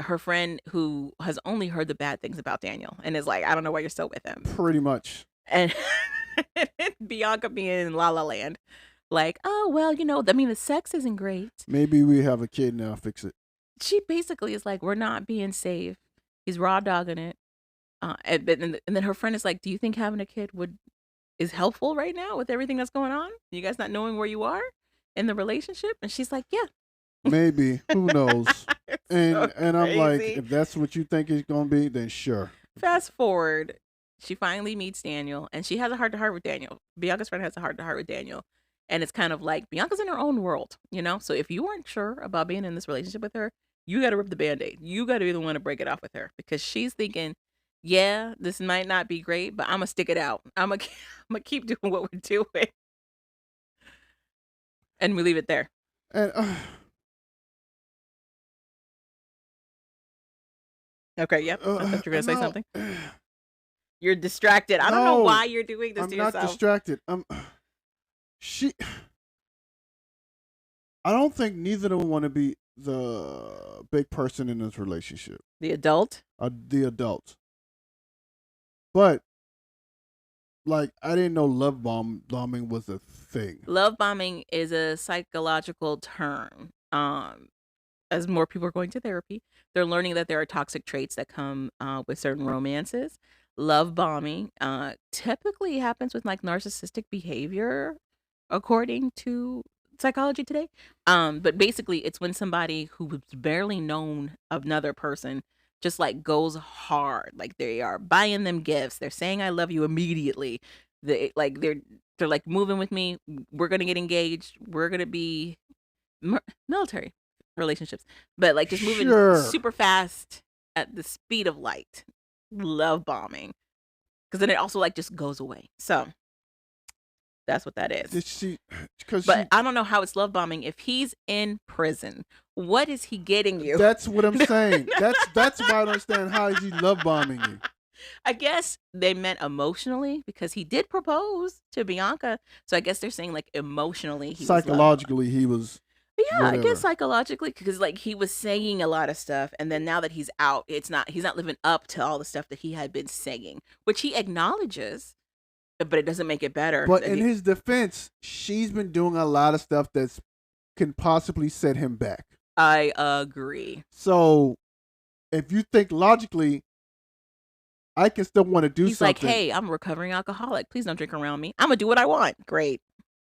S2: Her friend who has only heard the bad things about Daniel and is like, I don't know why you're still with him.
S1: Pretty much.
S2: And Bianca being in La La Land, like, oh well, the sex isn't great.
S1: Maybe we have a kid now. Fix it.
S2: She basically is like, we're not being safe. He's raw dogging it. And then her friend is like, do you think having a kid is helpful right now with everything that's going on? You guys not knowing where you are in the relationship? And she's like, yeah.
S1: Maybe. Who knows? and I'm like,
S2: crazy.
S1: if that's what you think it's gonna be, then sure.
S2: Fast forward, she finally meets Daniel, and she has a heart-to-heart with Daniel. Bianca's friend has a heart-to-heart with Daniel. And it's kind of like Bianca's in her own world, So if you weren't sure about being in this relationship with her, you got to rip the Band-Aid. You got to be the one to break it off with her, because she's thinking, yeah, this might not be great, but I'm going to stick it out. I'm going to keep doing what we're doing. And we leave it there.
S1: And
S2: okay, yep. I thought you were going to say something. You're distracted. I don't know why you're doing this to yourself.
S1: I'm not distracted. I don't think neither of them want to be the big person in this relationship.
S2: The adult?
S1: The adult. But, like, I didn't know love bombing was a thing.
S2: Love bombing is a psychological term. As more people are going to therapy, they're learning that there are toxic traits that come with certain romances. Love bombing typically happens with like narcissistic behavior, according to Psychology Today. But basically, it's when somebody who's barely known another person just like goes hard, like they are buying them gifts, they're saying I love you immediately, they're like moving with me. We're gonna get engaged. We're gonna be military relationships, but like just moving
S1: Sure.
S2: super fast at the speed of light. Love bombing, because then it also like just goes away. So that's what that is.
S1: Did she? Because
S2: But I don't know how it's love bombing if he's in prison. What is he getting you?
S1: That's what I'm saying. That's why I don't understand how is he love bombing you.
S2: I guess they meant emotionally because he did propose to Bianca. So I guess they're saying like emotionally,
S1: Psychologically, he was.
S2: Yeah,
S1: whatever.
S2: I guess psychologically, because like he was saying a lot of stuff, and then now that he's out, he's not living up to all the stuff that he had been saying, which he acknowledges, but it doesn't make it better.
S1: But in his defense, she's been doing a lot of stuff that's can possibly set him back.
S2: I agree.
S1: So, if you think logically, I can still want to do
S2: He's
S1: something.
S2: like, hey, I'm a recovering alcoholic. Please don't drink around me. I'm gonna do what I want. Great.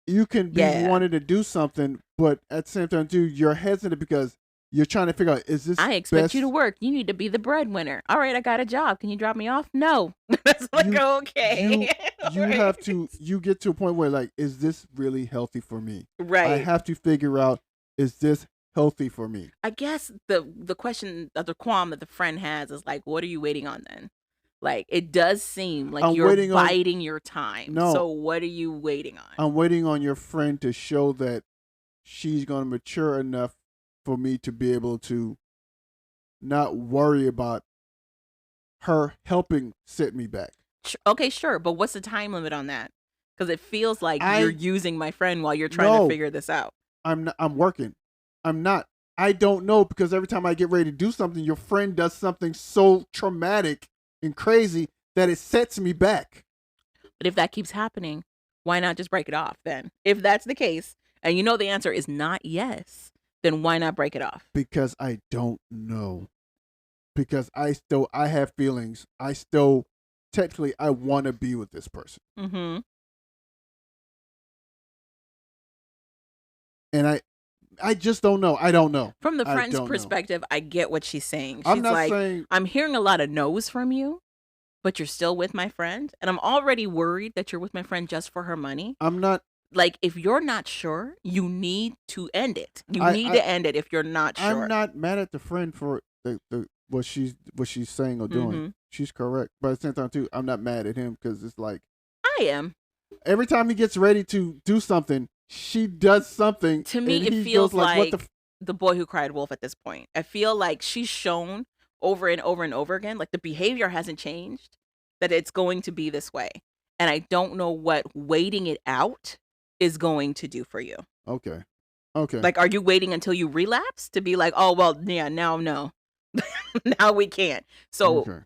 S1: You can be wanting to do something, but at the same time, too, you're hesitant because you're trying to figure out, is this
S2: I expect
S1: best?
S2: you to work. You need to be the breadwinner. All right, I got a job. Can you drop me off? No. That's like, okay.
S1: You
S2: Right.
S1: have to, you get to a point where like, is this really healthy for me?
S2: Right.
S1: I have to figure out, is this healthy for me?
S2: I guess the question, the qualm that the friend has is like, what are you waiting on then? Like, it does seem like you're biding your time.
S1: No.
S2: So what are you waiting on?
S1: I'm waiting on your friend to show that she's going to mature enough for me to be able to not worry about her helping set me back.
S2: Okay, sure. But what's the time limit on that? Because it feels like you're using my friend while you're trying to figure this out.
S1: I'm working. I'm not. I don't know, because every time I get ready to do something, your friend does something so traumatic and crazy that it sets me back.
S2: But if that keeps happening, why not just break it off then? If that's the case, and you know the answer is not yes, then why not break it off?
S1: Because I don't know. Because I have feelings. Technically, I want to be with this person.
S2: Mm-hmm.
S1: And I just don't know. I don't know.
S2: From the friend's perspective, I get what she's saying. She's
S1: I'm not
S2: like,
S1: saying
S2: I'm hearing a lot of no's from you, but you're still with my friend. And I'm already worried that you're with my friend just for her money.
S1: I'm not.
S2: Like, if you're not sure, you need to end it. You need to end it if you're not sure.
S1: I'm not mad at the friend for what she's saying or doing.
S2: Mm-hmm.
S1: She's correct. But at the same time, too, I'm not mad at him, because it's like,
S2: I am.
S1: every time he gets ready to do something, she does something.
S2: To me, it feels like the boy who cried wolf at this point. I feel like she's shown over and over and over again, like the behavior hasn't changed, that it's going to be this way. And I don't know what waiting it out is going to do for you.
S1: Okay.
S2: Like, are you waiting until you relapse to be like, oh, well, yeah, now no. Now we can't. So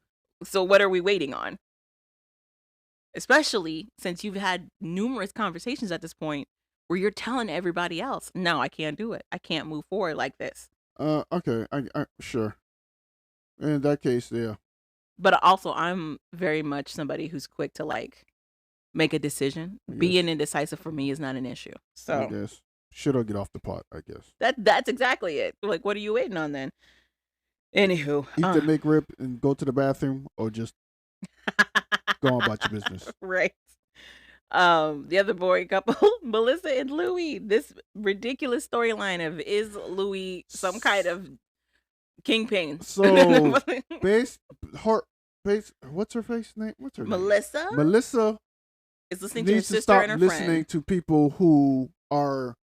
S2: what are we waiting on? Especially since you've had numerous conversations at this point where you're telling everybody else, no, I can't do it. I can't move forward like this.
S1: Okay. I sure. In that case, yeah.
S2: But also, I'm very much somebody who's quick to like make a decision. Being indecisive for me is not an issue. So
S1: I guess should I get off the pot? I guess
S2: that's exactly it. Like, what are you waiting on then? Anywho,
S1: eat the McRib and go to the bathroom, or just go on about your business.
S2: Right. The other boy couple, Melissa and Louis. This ridiculous storyline of, is Louis some kind of kingpin?
S1: So, what's her face name? What's her
S2: Melissa?
S1: name? Melissa
S2: is listening to her
S1: needs to
S2: sister
S1: stop
S2: and her
S1: listening
S2: friend.
S1: to people who are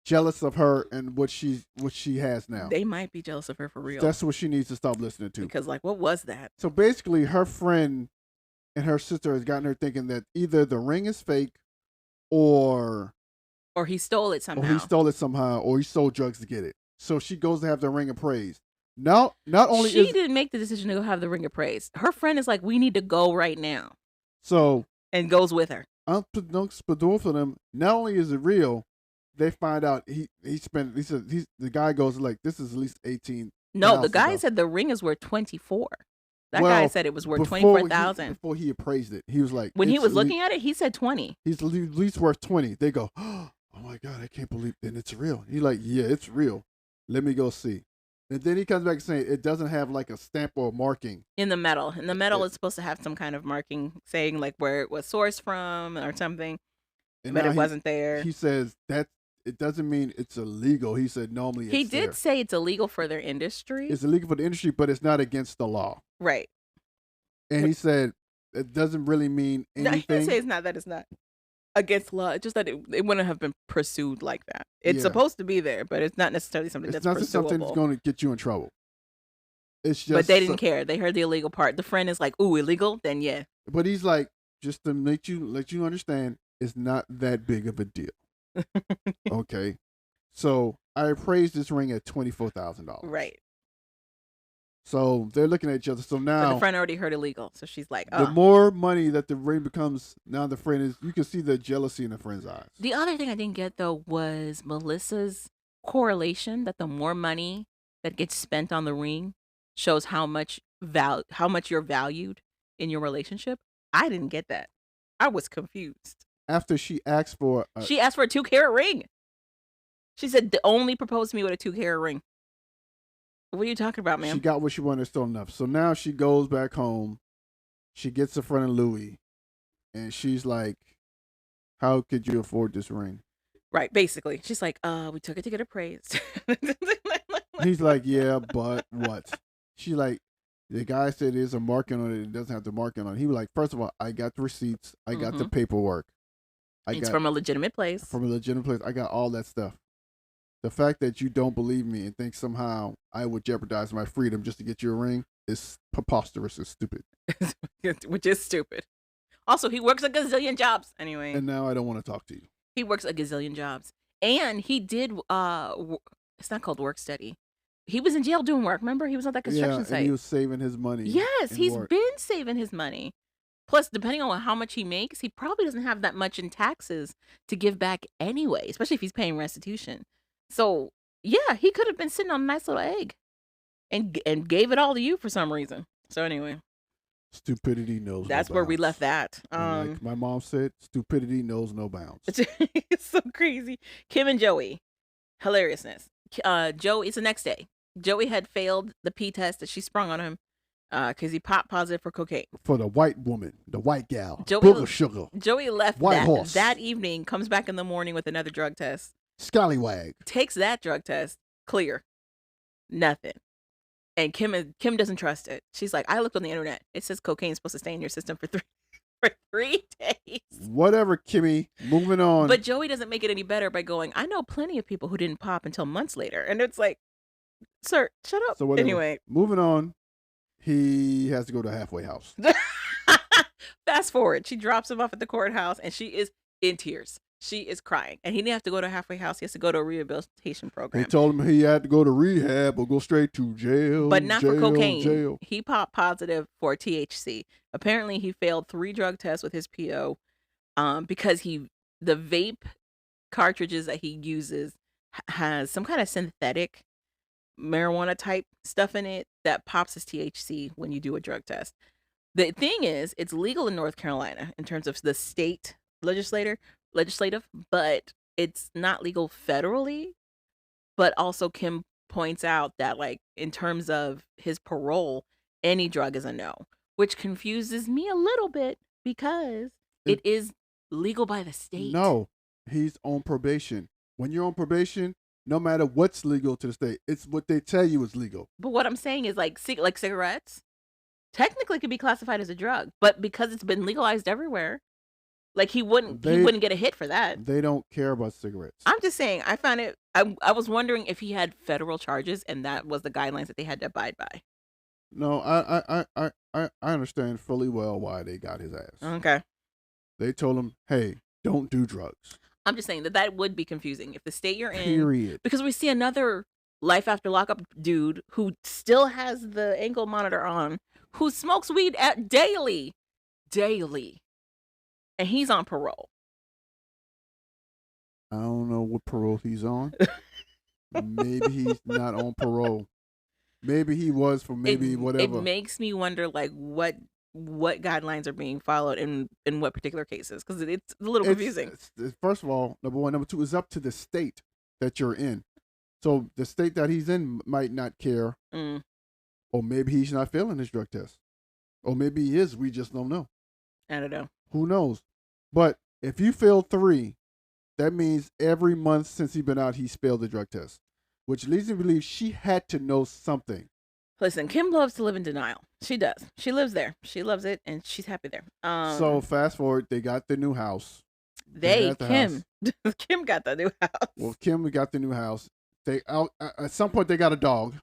S1: jealous of her and what she has now.
S2: They might be jealous of her for real.
S1: That's what she needs to stop listening to.
S2: Because, like, what was that?
S1: So basically, her friend and her sister has gotten her thinking that either the ring is fake, or
S2: he stole it somehow.
S1: Or he sold drugs to get it. So she goes to have the ring appraised. Not only
S2: she didn't make the decision to go have the ring appraised. Her friend is like, we need to go right now.
S1: So,
S2: and goes with her.
S1: Unbeknownst to both of them, not only is it real, they find out the guy goes like, this is at least 18.
S2: No, the guy said the ring is worth 24. That guy said it was worth 24,000.
S1: Before he appraised it, he was like,
S2: when he was looking at it, he said 20.
S1: He's at least worth 20. They go, oh my God, I can't believe, and it's real. He's like, yeah, it's real. Let me go see. And then he comes back saying it doesn't have like a stamp or a marking.
S2: In the metal. And the metal is supposed to have some kind of marking saying like where it was sourced from or something.
S1: And
S2: but
S1: now
S2: it wasn't there.
S1: He says that it doesn't mean it's illegal. He said normally it's
S2: He did
S1: there.
S2: say it's illegal for their industry.
S1: It's illegal for the industry, but it's not against the law.
S2: Right.
S1: And he said it doesn't really mean anything.
S2: No, he didn't say it's not against law. It's just that it wouldn't have been pursued like that. It's supposed to be there, but it's not necessarily something that's pursuable. It's not something that's
S1: going to get you in trouble. It's just.
S2: But they didn't care. They heard the illegal part. The friend is like, "Ooh, illegal?" Then yeah.
S1: But he's like, just to let you understand, it's not that big of a deal. Okay, so I appraised this ring at $24,000.
S2: Right.
S1: So they're looking at each other. So now
S2: but the friend already heard illegal, so she's like,
S1: the more money that the ring becomes, now the friend is. You can see the jealousy in the friend's eyes.
S2: The other thing I didn't get though was Melissa's correlation that the more money that gets spent on the ring shows how much you're valued in your relationship. I didn't get that. I was confused.
S1: After she asked for
S2: a 2-carat ring. She said, only propose to me with a 2-carat ring. What are you talking about, man?
S1: She got what she wanted still enough. So now she goes back home. She gets in front of Louis. And she's like, how could you afford this ring?
S2: Right, basically. She's like, we took it to get appraised.
S1: He's like, yeah, but what? She's like, the guy said there's a marking on it. It doesn't have the marking on it. He was like, first of all, I got the receipts. I got the paperwork.
S2: It's from a legitimate place.
S1: From a legitimate place. I got all that stuff. The fact that you don't believe me and think somehow I would jeopardize my freedom just to get you a ring is preposterous and stupid.
S2: Which is stupid. Also, he works a gazillion jobs anyway.
S1: And now I don't want to talk to you.
S2: He works a gazillion jobs. And he did, it's not called work study. He was in jail doing work. Remember? He was on that construction site.
S1: And he was saving his money.
S2: Yes, he's been saving his money. Plus, depending on how much he makes, he probably doesn't have that much in taxes to give back anyway, especially if he's paying restitution. So, yeah, he could have been sitting on a nice little egg and gave it all to you for some reason. So, anyway.
S1: Stupidity knows
S2: That's
S1: no
S2: where
S1: bounds.
S2: We left that.
S1: Like my mom said, stupidity knows no bounds.
S2: It's so crazy. Kim and Joey. Hilariousness. Joey, it's the next day. Joey had failed the pee test that she sprung on him because he popped positive for cocaine.
S1: For the white woman, the white gal.
S2: Joey,
S1: sugar.
S2: Joey left that evening, comes back in the morning with another drug test.
S1: Scallywag.
S2: Takes that drug test. Clear. Nothing. And Kim doesn't trust it. She's like, I looked on the internet. It says cocaine is supposed to stay in your system for 3 days.
S1: Whatever, Kimmy. Moving on.
S2: But Joey doesn't make it any better by going, I know plenty of people who didn't pop until months later. And it's like, sir, shut up.
S1: So whatever.
S2: Anyway.
S1: Moving on. He has to go to a halfway house.
S2: Fast forward. She drops him off at the courthouse and she is in tears. She is crying. And he didn't have to go to a halfway house. He has to go to a rehabilitation program.
S1: They told him he had to go to rehab or go straight to jail.
S2: But not for cocaine.
S1: Jail.
S2: He popped positive for THC. Apparently, he failed 3 drug tests with his PO because the vape cartridges that he uses has some kind of synthetic marijuana type stuff in it that pops as THC when you do a drug test. The thing is, it's legal in North Carolina in terms of the state legislative, but it's not legal federally. But also Kim points out that like in terms of his parole, any drug is a no, which confuses me a little bit because it is legal by the state.
S1: No, he's on probation. When you're on probation, no matter what's legal to the state, it's what they tell you is legal.
S2: But what I'm saying is like cigarettes technically could be classified as a drug, but because it's been legalized everywhere, like he wouldn't get a hit for that.
S1: They don't care about cigarettes.
S2: I'm just saying, I found it. I was wondering if he had federal charges and that was the guidelines that they had to abide by.
S1: No, I understand fully well why they got his ass.
S2: Okay.
S1: They told him, hey, don't do drugs.
S2: I'm just saying that would be confusing if the state you're in.
S1: Period.
S2: Because we see another life after lockup dude who still has the ankle monitor on, who smokes weed daily, and he's on parole.
S1: I don't know what parole he's on. Maybe he's not on parole. Maybe he was for whatever.
S2: It makes me wonder, like, what guidelines are being followed in what particular cases, because it's a little confusing.
S1: First of all, number one. Number two, is up to the state that you're in. So the state that he's in might not care,
S2: Mm,
S1: or maybe he's not failing his drug test, or maybe he is. We just don't know.
S2: I don't know.
S1: Who knows? But if you failed 3, that means every month since he's been out, he's failed the drug test, which leads me to believe she had to know something.
S2: Listen, Kim loves to live in denial. She does. She lives there. She loves it, and she's happy there.
S1: So fast forward, they got the new house.
S2: Kim got the new house.
S1: Well, Kim got the new house. They out at some point they got a dog.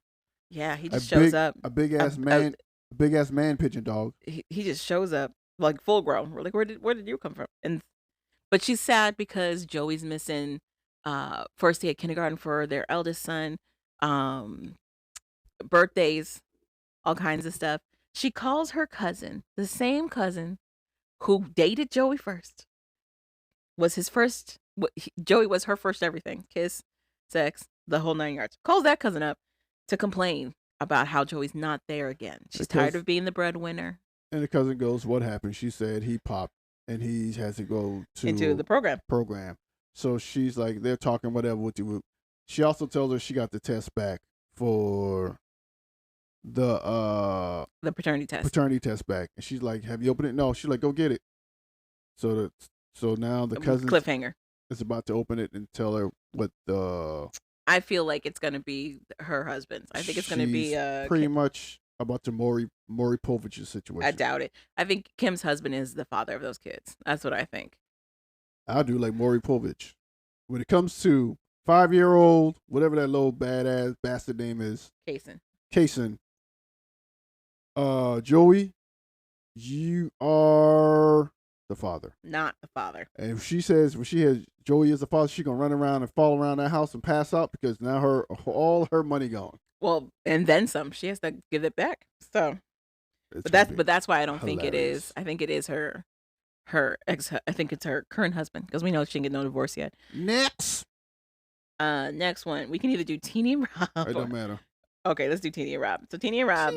S2: Yeah, he just shows up.
S1: A big ass man pigeon dog.
S2: He just shows up like full grown. We're like, where did you come from? But she's sad because Joey's missing first day at kindergarten for their eldest son, birthdays, all kinds of stuff. She calls her cousin, the same cousin who dated Joey first. Joey was her first everything. Kiss, sex, the whole 9 yards. Calls that cousin up to complain about how Joey's not there again. She's tired of being the breadwinner.
S1: And the cousin goes, "What happened?" She said he popped and he has to go
S2: into the program.
S1: So she's like, they're talking whatever with you. She also tells her she got the test back for the
S2: paternity
S1: test back, and she's like, "Have you opened it?" No. She's like, "Go get it." So now the cousin
S2: cliffhanger
S1: is about to open it and tell her what the.
S2: I feel like it's gonna be her husband's. I think it's gonna be
S1: pretty much about the Maury Povich's situation.
S2: I doubt it. I think Kim's husband is the father of those kids. That's what I think.
S1: I do like Maury Povich. When it comes to 5-year-old, whatever that little badass bastard name is, Kaysen. Joey, you are the father.
S2: Not the father.
S1: And if she says when she has Joey is the father, she's gonna run around and fall around that house and pass out because now all her money gone.
S2: Well, and then some. She has to give it back. So, but that's why I don't think it is. I think it is her ex. I think it's her current husband because we know she didn't get no divorce yet.
S1: Next
S2: one we can either do Teenie and Rob.
S1: It don't matter.
S2: Okay, let's do Teenie and Rob. So Teenie and Rob.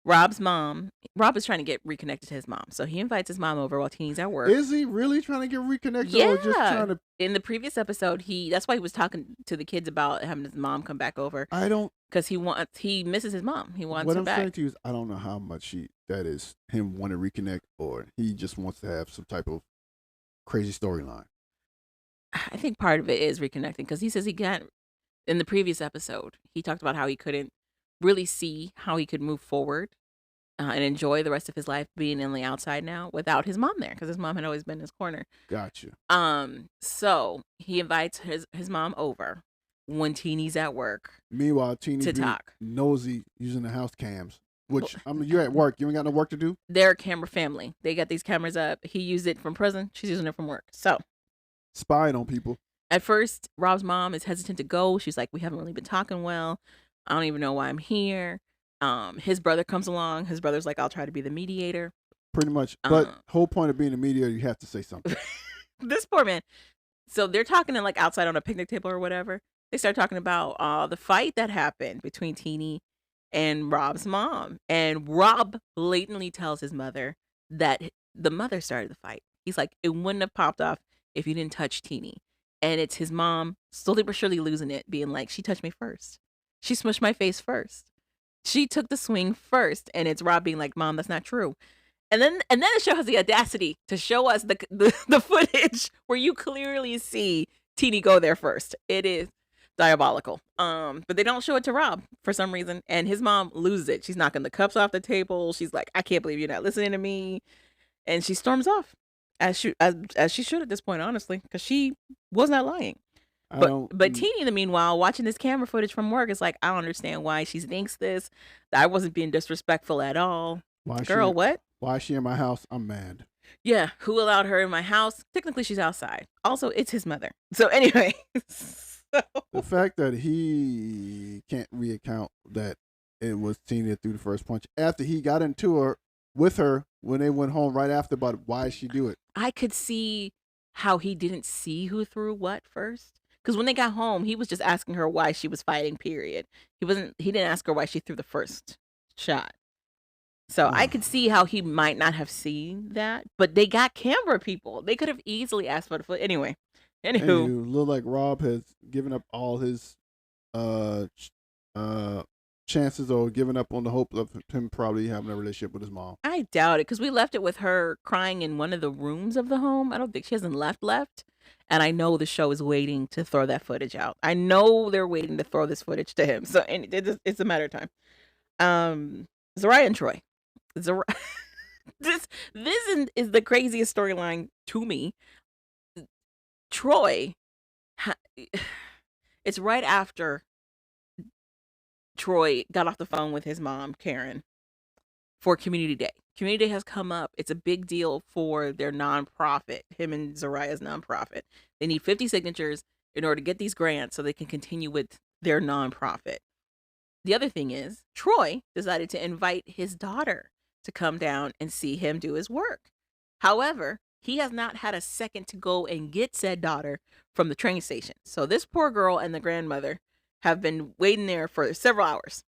S2: Rob's mom. Rob is trying to get reconnected to his mom, so he invites his mom over while Teenie's at work.
S1: Is he really trying to get reconnected?
S2: Yeah.
S1: Or just trying to...
S2: In the previous episode, that's why he was talking to the kids about having his mom come back over. Because he misses his mom. He wants her back.
S1: What I'm saying to you is, I don't know how much that is him want to reconnect, or he just wants to have some type of crazy storyline.
S2: I think part of it is reconnecting because he says in the previous episode, he talked about how he couldn't really see how he could move forward and enjoy the rest of his life being in the outside now without his mom there because his mom had always been in his corner.
S1: Gotcha.
S2: So he invites his mom over when Teenie's at work.
S1: Meanwhile, Teenie's
S2: talk.
S1: Nosy using the house cams. Which, you're at work. You ain't got no work to do?
S2: They're a camera family. They got these cameras up. He used it from prison. She's using it from work. So.
S1: Spying on people.
S2: At first, Rob's mom is hesitant to go. She's like, we haven't really been talking well. I don't even know why I'm here. His brother comes along. His brother's like, I'll try to be the mediator.
S1: Pretty much. But whole point of being a mediator, you have to say something.
S2: This poor man. So they're talking like outside on a picnic table or whatever. They start talking about the fight that happened between Teenie and Rob's mom. And Rob blatantly tells his mother that the mother started the fight. He's like, it wouldn't have popped off if you didn't touch Teenie. And it's his mom slowly but surely losing it, being like, she touched me first. She smushed my face first. She took the swing first. And it's Rob being like, Mom, that's not true. And then the show has the audacity to show us the footage where you clearly see Teenie go there first. It is diabolical. But they don't show it to Rob for some reason. And his mom loses it. She's knocking the cups off the table. She's like, I can't believe you're not listening to me. And she storms off. As she should at this point, honestly, because she was not lying. But Teenie, in the meanwhile, watching this camera footage from work, is like, I don't understand why she thinks this. That I wasn't being disrespectful at all. What?
S1: Why is she in my house? I'm mad.
S2: Yeah, who allowed her in my house? Technically, she's outside. Also, it's his mother. So anyway,
S1: the fact that he can't recount that it was Teenie that threw the first punch after he got into her with her when they went home right after about why she do it.
S2: I could see how he didn't see who threw what first. Because when they got home, he was just asking her why she was fighting, period. He didn't ask her why she threw the first shot. So I could see how he might not have seen that. But they got camera people. They could have easily asked for the foot. Anyway.
S1: Anywho, look like Rob has given up all his ch- uh, chances or giving up on the hope of him probably having a relationship with his mom.
S2: I doubt it because we left it with her crying in one of the rooms of the home. I don't think she hasn't left. And I know the show is waiting to throw that footage out. I know they're waiting to throw this footage to him. So and it's a matter of time. Zariah and Troy. Zar- this is the craziest storyline to me. Troy, it's right after Troy got off the phone with his mom, Karen, for Community Day. Community Day has come up. It's a big deal for their nonprofit, him and Zariah's nonprofit. They need 50 signatures in order to get these grants so they can continue with their nonprofit. The other thing is, Troy decided to invite his daughter to come down and see him do his work. However, he has not had a second to go and get said daughter from the train station. So this poor girl and the grandmother have been waiting there for several hours.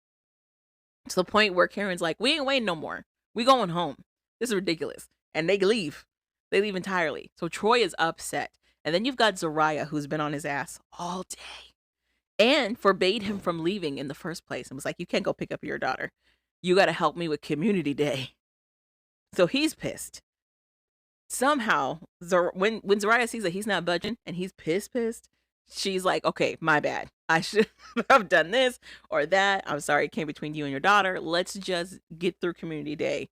S2: To the point where Karen's like, we ain't waiting no more. We going home. This is ridiculous. And they leave. They leave entirely. So Troy is upset. And then you've got Zariah, who's been on his ass all day and forbade him from leaving in the first place and was like, you can't go pick up your daughter. You got to help me with Community Day. So he's pissed. Somehow, when Zariah sees that he's not budging and he's pissed, she's like, okay, my bad. I should have done this or that. I'm sorry it came between you and your daughter. Let's just get through Community Day.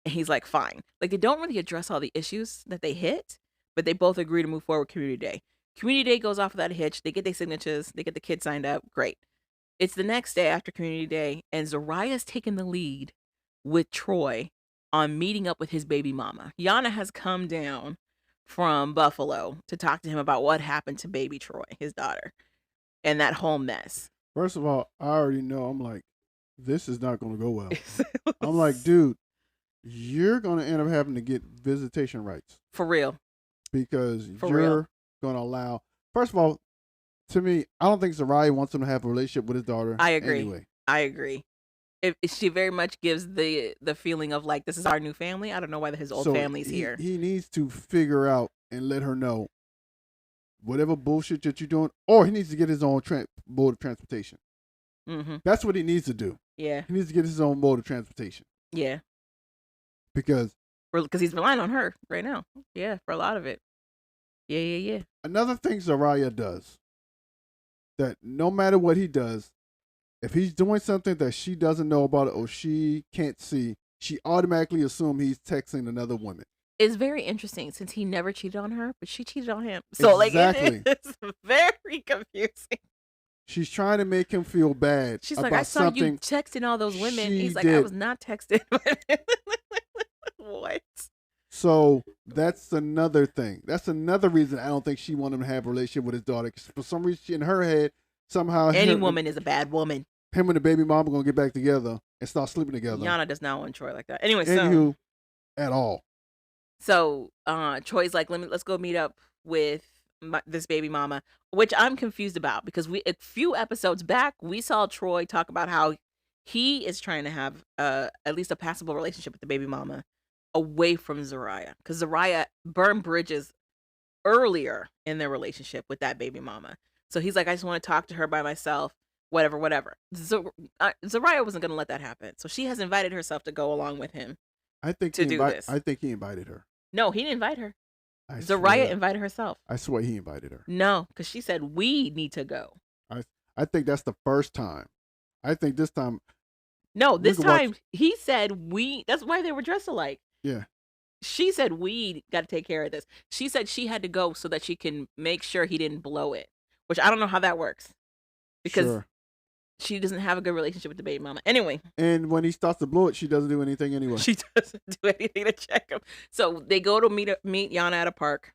S2: And he's like, fine. Like, they don't really address all the issues that they hit, but they both agree to move forward with Community Day. Community Day goes off without a hitch. They get their signatures. They get the kids signed up. Great. It's the next day after Community Day, and Zariah's taking the lead with Troy on meeting up with his baby mama. Yana has come down from Buffalo to talk to him about what happened to baby Troy, his daughter, and that whole mess.
S1: First of all, I already know. I'm like, this is not going to go well. I'm like, dude, you're going to end up having to get visitation rights.
S2: For real.
S1: Because you're going to allow. First of all, to me, I don't think Zariah wants him to have a relationship with his daughter.
S2: I agree.
S1: Anyway.
S2: I agree. If she very much gives the feeling of like, this is our new family. I don't know why his old family's here.
S1: He needs to figure out and let her know whatever bullshit that you're doing, or he needs to get his own mode of transportation.
S2: Mm-hmm.
S1: That's what he needs to do.
S2: Yeah.
S1: He needs to get his own mode of transportation.
S2: Yeah.
S1: Because
S2: he's relying on her right now. Yeah, for a lot of it. Yeah.
S1: Another thing Zariah does, that no matter what he does, if he's doing something that she doesn't know about it or she can't see, she automatically assumes he's texting another woman.
S2: It's very interesting since he never cheated on her, but she cheated on him. So exactly. It's very confusing.
S1: She's trying to make him feel bad.
S2: She's like, I saw you texting all those women. He's like, I was not texting women. What?
S1: So that's another thing. That's another reason I don't think she wanted him to have a relationship with his daughter. Because for some reason, in her head, somehow
S2: any woman is a bad woman.
S1: Him and the baby mama are going to get back together and start sleeping together.
S2: Yana does not want Troy like that. Anyway,
S1: Anywho, at all.
S2: So Troy's like, let's go meet up with this baby mama, which I'm confused about because a few episodes back we saw Troy talk about how he is trying to have at least a passable relationship with the baby mama away from Zariah, because Zariah burned bridges earlier in their relationship with that baby mama. So he's like, I just want to talk to her by myself, whatever. Zariah wasn't going to let that happen, so she has invited herself to go along with him.
S1: I think he invited her.
S2: No, he didn't invite her. Zariah invited herself.
S1: I swear he invited her.
S2: No, because she said, we need to go.
S1: I think that's the first time. I think this time.
S2: No, this time he said we. That's why they were dressed alike.
S1: Yeah.
S2: She said we got to take care of this. She said she had to go so that she can make sure he didn't blow it, which I don't know how that works. Because she doesn't have a good relationship with the baby mama. Anyway.
S1: And when he starts to blow it, she doesn't do anything anyway.
S2: She doesn't do anything to check him. So they go to meet Yana at a park.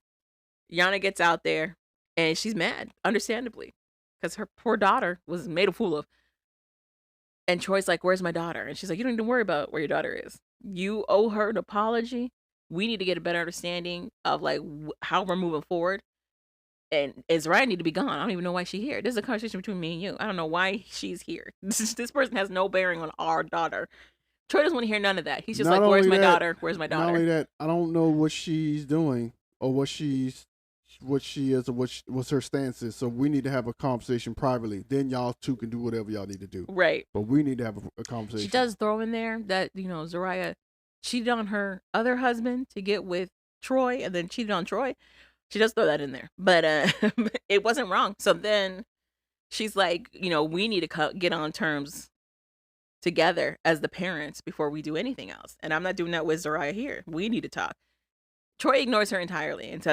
S2: Yana gets out there and she's mad, understandably, because her poor daughter was made a fool of. And Troy's like, where's my daughter? And she's like, you don't need to worry about where your daughter is. You owe her an apology. We need to get a better understanding of like how we're moving forward. And Zariah need to be gone. I don't even know why she's here. This is a conversation between me and you. I don't know why she's here. This person has no bearing on our daughter. Troy doesn't want to hear none of that. He's just like, where's my daughter? Where's my daughter?
S1: Not only that, I don't know what she's doing or what she's what she is or what's her stance is. So we need to have a conversation privately. Then y'all two can do whatever y'all need to do.
S2: Right.
S1: But we need to have a conversation.
S2: She does throw in there that, Zariah cheated on her other husband to get with Troy and then cheated on Troy. She does throw that in there. But it wasn't wrong. So then she's like, we need to get on terms together as the parents before we do anything else. And I'm not doing that with Zariah here. We need to talk. Troy ignores her entirely and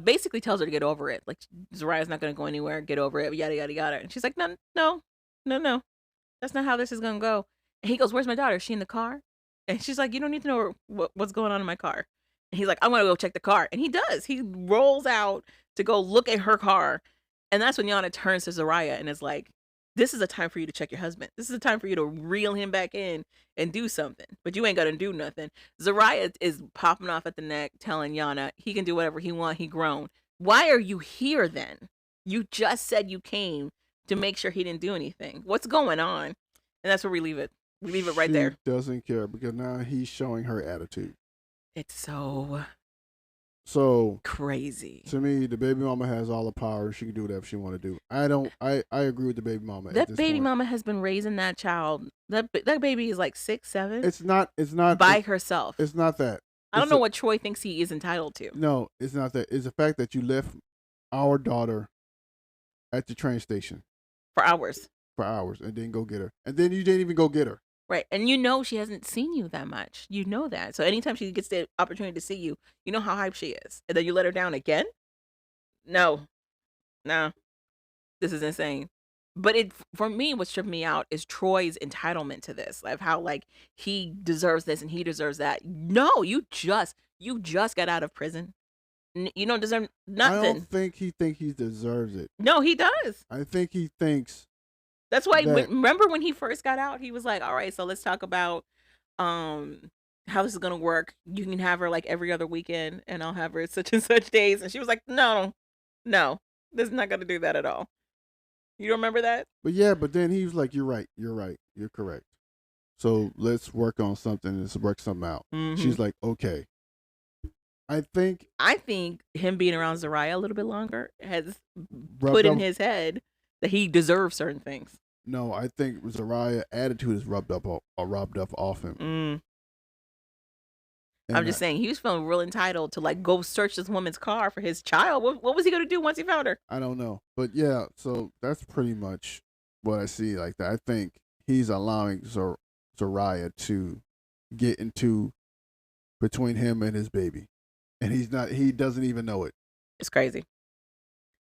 S2: basically tells her to get over it. Like, Zariah's not going to go anywhere. Get over it. Yada, yada, yada. And she's like, no. That's not how this is going to go. And he goes, where's my daughter? Is she in the car? And she's like, you don't need to know what's going on in my car. And he's like, I want to go check the car. And he does. He rolls out to go look at her car. And that's when Yana turns to Zariah and is like, this is a time for you to check your husband. This is a time for you to reel him back in and do something. But you ain't got to do nothing. Zariah is popping off at the neck, telling Yana he can do whatever he want. He grown. Why are you here then? You just said you came to make sure he didn't do anything. What's going on? And that's where we leave it. We leave it right there.
S1: She doesn't care because now he's showing her attitude.
S2: It's so crazy.
S1: To me, the baby mama has all the power. She can do whatever she want to do. I agree with the baby mama.
S2: That baby mama has been raising that child. That baby is like 6, 7.
S1: It's not
S2: by herself.
S1: It's not that.
S2: I don't know what Troy thinks he is entitled to.
S1: No, it's not that. It's the fact that you left our daughter at the train station
S2: for hours
S1: and didn't go get her. And then you didn't even go get her.
S2: Right. And she hasn't seen you that much. You know that. So anytime she gets the opportunity to see you, you know how hype she is. And then you let her down again? No. This is insane. But for me, what's tripping me out is Troy's entitlement to this. Like how he deserves this and he deserves that. No, you just got out of prison. You don't deserve nothing.
S1: I don't think he deserves it.
S2: No, he does.
S1: I think he thinks.
S2: That's why, remember when he first got out, he was like, all right, so let's talk about how this is going to work. You can have her like every other weekend and I'll have her such and such days. And she was like, no, this is not going to do that at all. You don't remember that?
S1: But then he was like, you're right. You're correct. So let's work on something. Let's work something out. Mm-hmm. She's like, okay. I think
S2: him being around Zariah a little bit longer has put in his head that he deserves certain things.
S1: No, I think Zariah's attitude is rubbed off off him.
S2: I'm just saying he was feeling real entitled to go search this woman's car for his child. What was he going to do once he found her?
S1: I don't know, but yeah. So that's pretty much what I see like that. I think he's allowing Zariah to get into between him and his baby, and he doesn't even know it.
S2: It's crazy.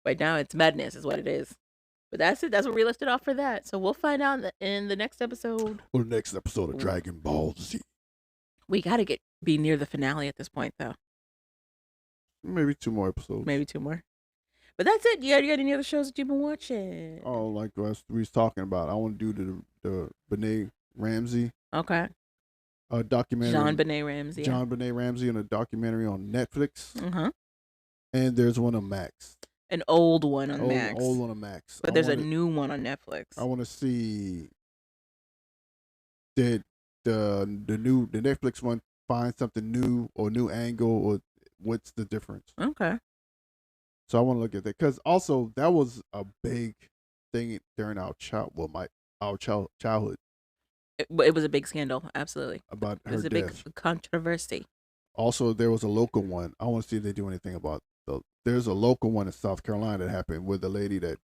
S2: Right now, it's madness, is what it is. But that's it. That's what we lifted off for that. So we'll find out in the next episode.
S1: Or the next episode of Dragon Ball Z.
S2: We got to be near the finale at this point, though.
S1: Maybe 2 more episodes.
S2: Maybe 2 more. But that's it. You got any other shows that you've been watching?
S1: Oh, like we was talking about. I want to do the Benet Ramsey.
S2: Okay.
S1: Documentary.
S2: John Benet Ramsey.
S1: John Benet Ramsey on a documentary on Netflix.
S2: Uh-huh.
S1: And there's one on Max.
S2: An old one on Max.
S1: Old one on Max.
S2: But there's a new one on Netflix.
S1: I want to see did the Netflix one find something new or new angle or what's the difference?
S2: Okay.
S1: So I want to look at that because also that was a big thing during our childhood.
S2: It was a big scandal, absolutely.
S1: About her death.
S2: It was a big controversy.
S1: Also, there was a local one. I want to see if they do anything about there's a local one in South Carolina that happened with the lady that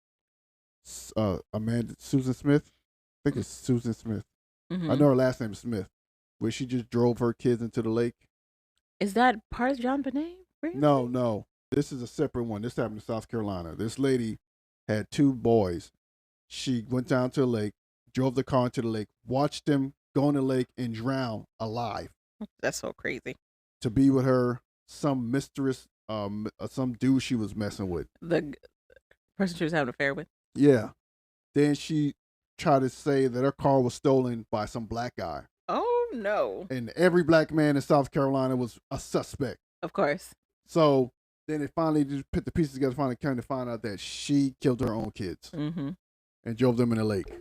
S1: Susan Smith. I think it's Susan Smith. Mm-hmm. I know her last name is Smith. Where she just drove her kids into the lake.
S2: Is that part of John Benet? Really?
S1: No. This is a separate one. This happened in South Carolina. This lady had 2 boys. She went down to the lake, drove the car into the lake, watched them go in the lake and drown alive.
S2: That's so crazy.
S1: To be with her, some mistress, some dude she was messing with.
S2: The person she was having an affair with?
S1: Yeah. Then she tried to say that her car was stolen by some black guy.
S2: Oh, no.
S1: And every black man in South Carolina was a suspect.
S2: Of course.
S1: So then it finally just put the pieces together, finally came to find out that she killed her own kids and drove them in the lake.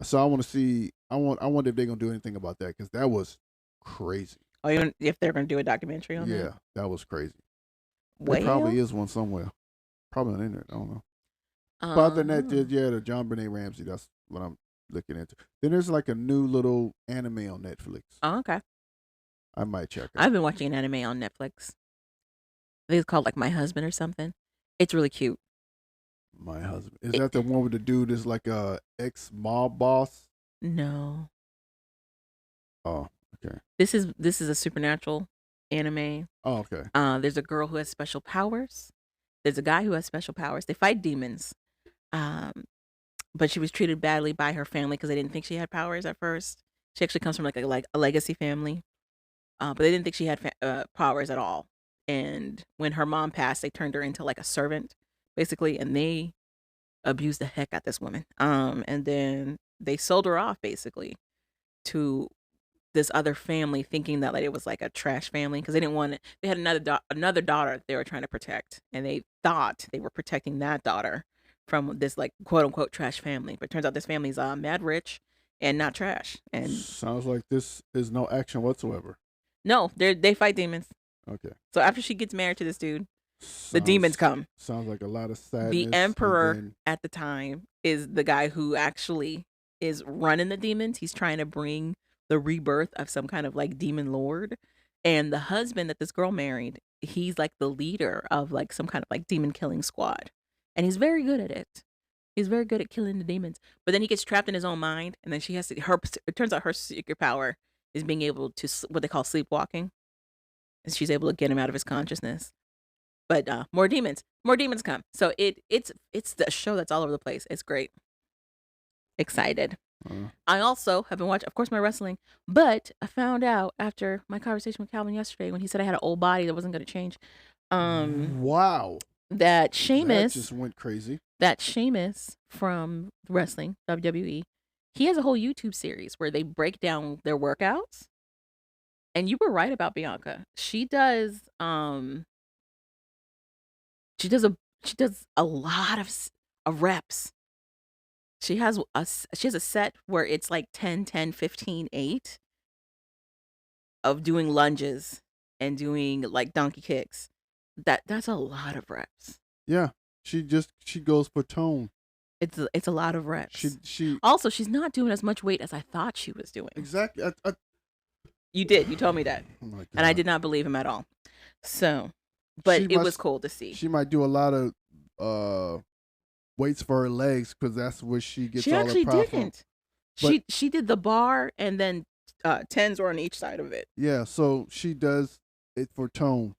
S1: So I want to see, I wonder if they're going to do anything about that because that was crazy.
S2: Oh, even if they're going to do a documentary on that?
S1: Yeah, that was crazy. There probably
S2: Whale?
S1: is one somewhere. Probably on the internet. I don't know. But other than that, the John Benet Ramsey. That's what I'm looking into. Then there's like a new little anime on Netflix.
S2: Oh, okay.
S1: I might check out.
S2: I've been watching an anime on Netflix. I think it's called like My Husband or something. It's really cute.
S1: My Husband. Is that the one with the dude that's like a ex-mob boss?
S2: No.
S1: Oh, okay.
S2: This is a supernatural anime.
S1: Oh, okay.
S2: There's a girl who has special powers. There's a guy who has special powers. They fight demons. But she was treated badly by her family because they didn't think she had powers at first. She actually comes from like a legacy family. But they didn't think she had powers at all. And when her mom passed, they turned her into like a servant, basically, and they abused the heck out this woman. And then they sold her off basically to this other family, thinking that like it was like a trash family because they didn't want it. They had another daughter they were trying to protect, and they thought they were protecting that daughter from this like quote unquote trash family. But it turns out this family's mad rich and not trash. And
S1: sounds like this is no action whatsoever.
S2: no, they fight demons.
S1: Okay.
S2: So after she gets married to this dude, the demons come.
S1: Sounds like a lot of sadness.
S2: The emperor at the time is the guy who actually is running the demons. He's trying to bring the rebirth of some kind of like demon lord. And the husband that this girl married, he's like the leader of like some kind of like demon killing squad. And he's very good at it. He's very good at killing the demons. But then he gets trapped in his own mind. And then she has to, it turns out her secret power is being able to, what they call sleepwalking. And she's able to get him out of his consciousness. But more demons come. So it's the show that's all over the place. It's great. Excited. I also have been watching, of course, my wrestling, but I found out after my conversation with Calvin yesterday when he said I had an old body that wasn't going to change.
S1: Wow.
S2: That Sheamus
S1: just went crazy.
S2: That Sheamus from wrestling, WWE, he has a whole YouTube series where they break down their workouts. And you were right about Bianca. She does a lot of reps. She has a set where it's like 10, 10, 15, 8 of doing lunges and doing like donkey kicks. That's a lot of reps.
S1: Yeah. She goes for tone.
S2: It's a lot of reps.
S1: She
S2: also, she's not doing as much weight as I thought she was doing.
S1: Exactly.
S2: You told me that.
S1: Oh my God.
S2: And I did not believe him at all. So, but it was cool to see.
S1: She might do a lot of weights for her legs because that's where she gets all her power. She actually
S2: didn't. She did the bar and then 10s were on each side of it.
S1: Yeah, so she does it for tone.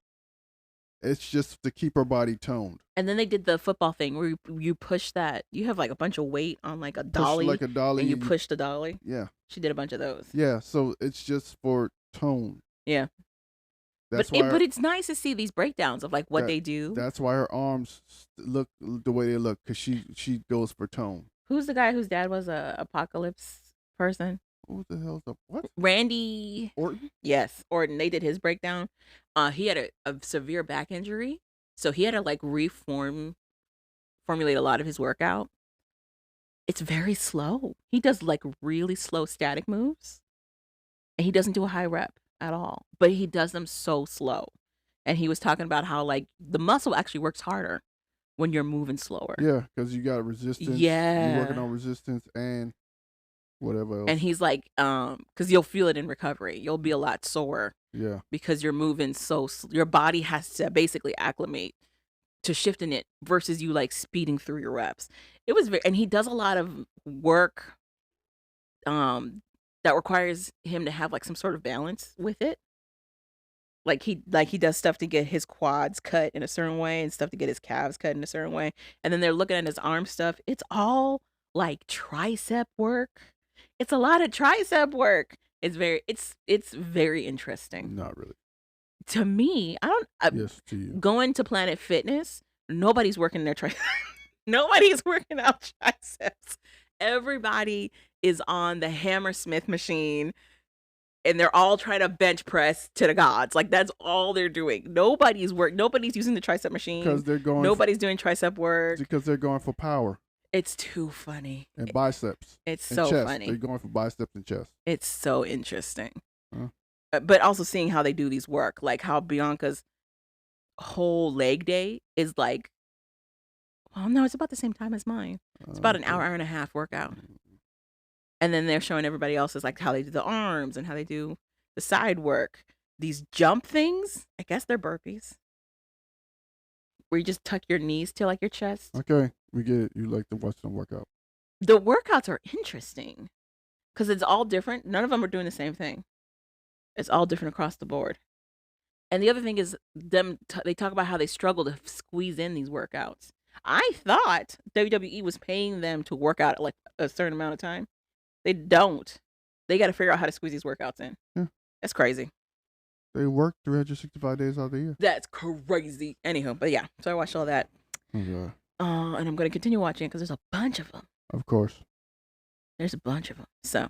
S1: It's just to keep her body toned.
S2: And then they did the football thing where you push that. You have like a bunch of weight on like a dolly.
S1: Push like a dolly.
S2: And you push the dolly.
S1: Yeah.
S2: She did a bunch of those.
S1: Yeah, so it's just for tone.
S2: Yeah. But it's nice to see these breakdowns of like what they do.
S1: That's why her arms look the way they look, because she goes for tone.
S2: Who's the guy whose dad was a apocalypse person?
S1: Who the hell's up? What?
S2: Randy
S1: Orton?
S2: Yes, Orton. They did his breakdown. He had a severe back injury, so he had to like formulate a lot of his workout. It's very slow. He does like really slow static moves, and he doesn't do a high rep at all. But he does them so slow. And he was talking about how like the muscle actually works harder when you're moving slower.
S1: Yeah, because you got resistance.
S2: Yeah,
S1: you're working on resistance and whatever else.
S2: And he's like, because you'll feel it in recovery. You'll be a lot sore.
S1: Yeah.
S2: Because you're moving your body has to basically acclimate to shifting it versus you like speeding through your reps. It was and he does a lot of work that requires him to have like some sort of balance with it. Like he does stuff to get his quads cut in a certain way and stuff to get his calves cut in a certain way. And then they're looking at his arm stuff. It's all like tricep work. It's a lot of tricep work. It's very interesting.
S1: Not really.
S2: To me,
S1: yes, to you.
S2: Going to Planet Fitness, nobody's working their triceps. Nobody's working out triceps. Everybody is on the Hammersmith machine, and they're all trying to bench press to the gods. Like that's all they're doing. Nobody's using the tricep machine
S1: because they're going.
S2: Nobody's doing tricep work
S1: because they're going for power.
S2: It's too funny.
S1: And biceps.
S2: It's
S1: and
S2: so
S1: chest.
S2: funny.
S1: They're going for biceps and chest.
S2: It's so interesting. But also seeing how they do these work, like how Bianca's whole leg day is like, well, no, it's about the same time as mine. It's about an hour and a half workout. And then they're showing everybody else's like how they do the arms and how they do the side work. These jump things, I guess they're burpees. Where you just tuck your knees to like your chest.
S1: Okay, we get it. You like to watch them work out.
S2: The workouts are interesting because it's all different. None of them are doing the same thing. It's all different across the board. And the other thing is they talk about how they struggle to squeeze in these workouts. I thought WWE was paying them to work out like a certain amount of time. They don't. They got to figure out how to squeeze these workouts in.
S1: Yeah.
S2: That's crazy.
S1: They work 365 days out of the year.
S2: That's crazy. Anywho, but yeah, so I watched all that.
S1: Okay.
S2: And I'm going to continue watching it because there's a bunch of them.
S1: Of course.
S2: There's a bunch of them. So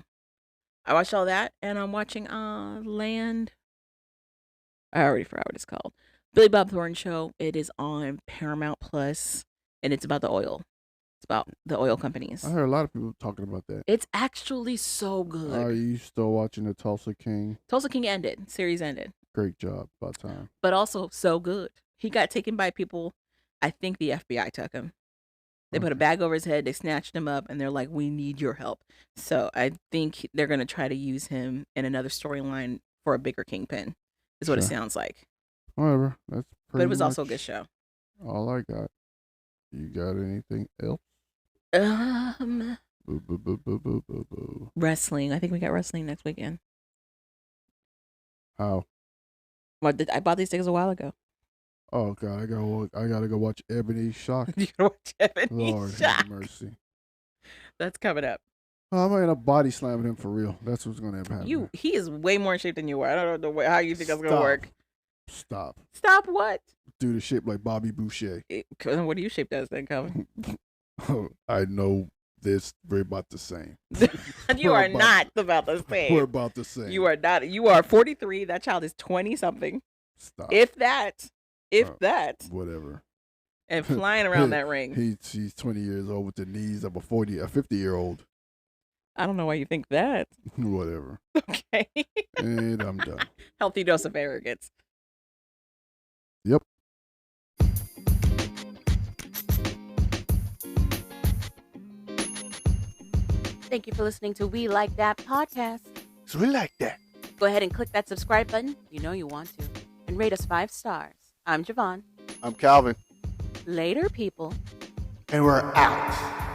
S2: I watched all that, and I'm watching Land. I already forgot what it's called. Billy Bob Thornton Show. It is on Paramount Plus, and it's about the oil. It's about the oil companies.
S1: I heard a lot of people talking about that.
S2: It's actually so good.
S1: Are you still watching the Tulsa King?
S2: Tulsa King ended. Series ended.
S1: Great job. About time.
S2: But also so good. He got taken by people. I think the FBI took him. They put a bag over his head. They snatched him up, and they're like, "We need your help." So I think they're gonna try to use him in another storyline for a bigger kingpin. Is what it sounds like.
S1: Whatever. That's pretty.
S2: But it was also a good show.
S1: All I got. You got anything else?
S2: Boo,
S1: boo, boo, boo, boo, boo, boo.
S2: Wrestling. I think we got wrestling next weekend.
S1: How?
S2: Well, I bought these tickets a while ago.
S1: Oh God, I gotta go watch Ebony Shock.
S2: You gotta watch Ebony
S1: Lord
S2: Shock.
S1: have mercy.
S2: That's coming up.
S1: Oh, I might end up body slamming him for real. That's what's gonna happen.
S2: He is way more in shape than you are. I don't know how you think that's gonna work.
S1: Stop
S2: What?
S1: Do the shape like Bobby Boucher.
S2: What do you shape as then, Calvin?
S1: I know this. We're about the same.
S2: You are not about the same.
S1: We're about the same.
S2: You are not. You are 43. That child is 20 something.
S1: Stop.
S2: If that.
S1: Whatever.
S2: And flying around that ring.
S1: He's 20 years old with the knees of a 50-year-old.
S2: I don't know why you think that.
S1: Whatever.
S2: Okay.
S1: And I'm done.
S2: Healthy dose of arrogance.
S1: Yep.
S2: Thank you for listening to We Like That podcast.
S1: So we like that.
S2: Go ahead and click that subscribe button. You know you want to. And rate us 5 stars. I'm Javon.
S1: I'm Calvin.
S2: Later, people.
S1: And we're out.